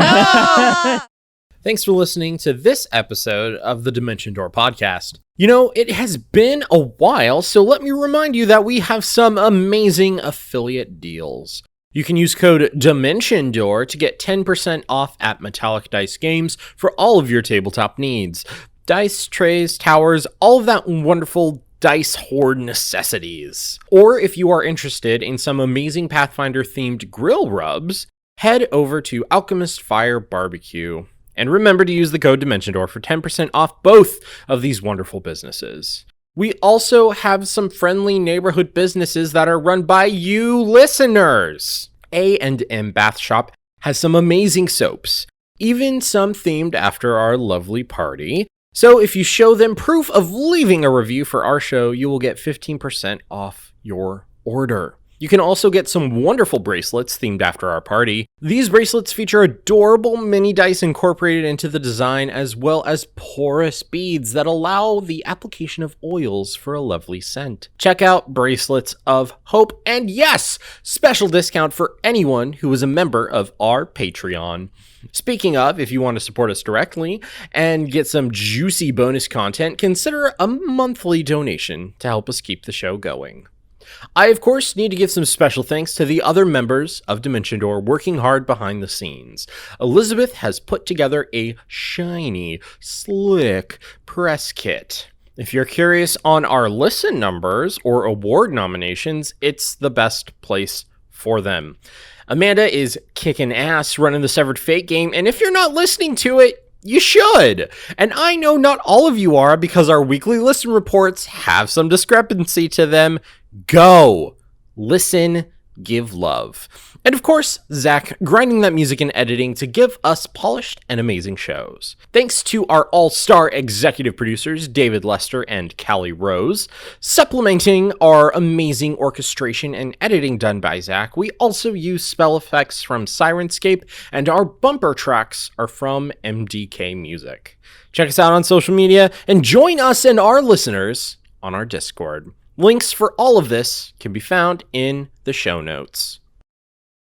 Speaker 7: Thanks for listening to this episode of the Dimension Door podcast. You know, it has been a while, so let me remind you that we have some amazing affiliate deals. You can use code Dimension Door to get 10% off at Metallic Dice Games for all of your tabletop needs. Dice, trays, towers, all of that wonderful dice hoard necessities. Or if you are interested in some amazing Pathfinder themed grill rubs, head over to Alchemist Fire Barbecue. And remember to use the code Dimension Door for 10% off both of these wonderful businesses. We also have some friendly neighborhood businesses that are run by you listeners. A&M Bath Shop has some amazing soaps, even some themed after our lovely party. So if you show them proof of leaving a review for our show, you will get 15% off your order. You can also get some wonderful bracelets themed after our party. These bracelets feature adorable mini dice incorporated into the design, as well as porous beads that allow the application of oils for a lovely scent. Check out Bracelets of Hope, and yes, special discount for anyone who is a member of our Patreon. Speaking of, if you want to support us directly and get some juicy bonus content, consider a monthly donation to help us keep the show going. I, of course, need to give some special thanks to the other members of Dimension Door working hard behind the scenes. Elizabeth has put together a shiny, slick press kit. If you're curious on our listen numbers or award nominations, it's the best place for them. Amanda is kicking ass running the Severed Fate game, and if you're not listening to it, you should. And I know not all of you are because our weekly listen reports have some discrepancy to them. Go. Listen. Give love. And of course, Zach grinding that music and editing to give us polished and amazing shows. Thanks to our all-star executive producers, David Lester and Callie Rose. Supplementing our amazing orchestration and editing done by Zach, we also use spell effects from Syrinscape, and our bumper tracks are from MDK Music. Check us out on social media and join us and our listeners on our Discord. Links for all of this can be found in the show notes.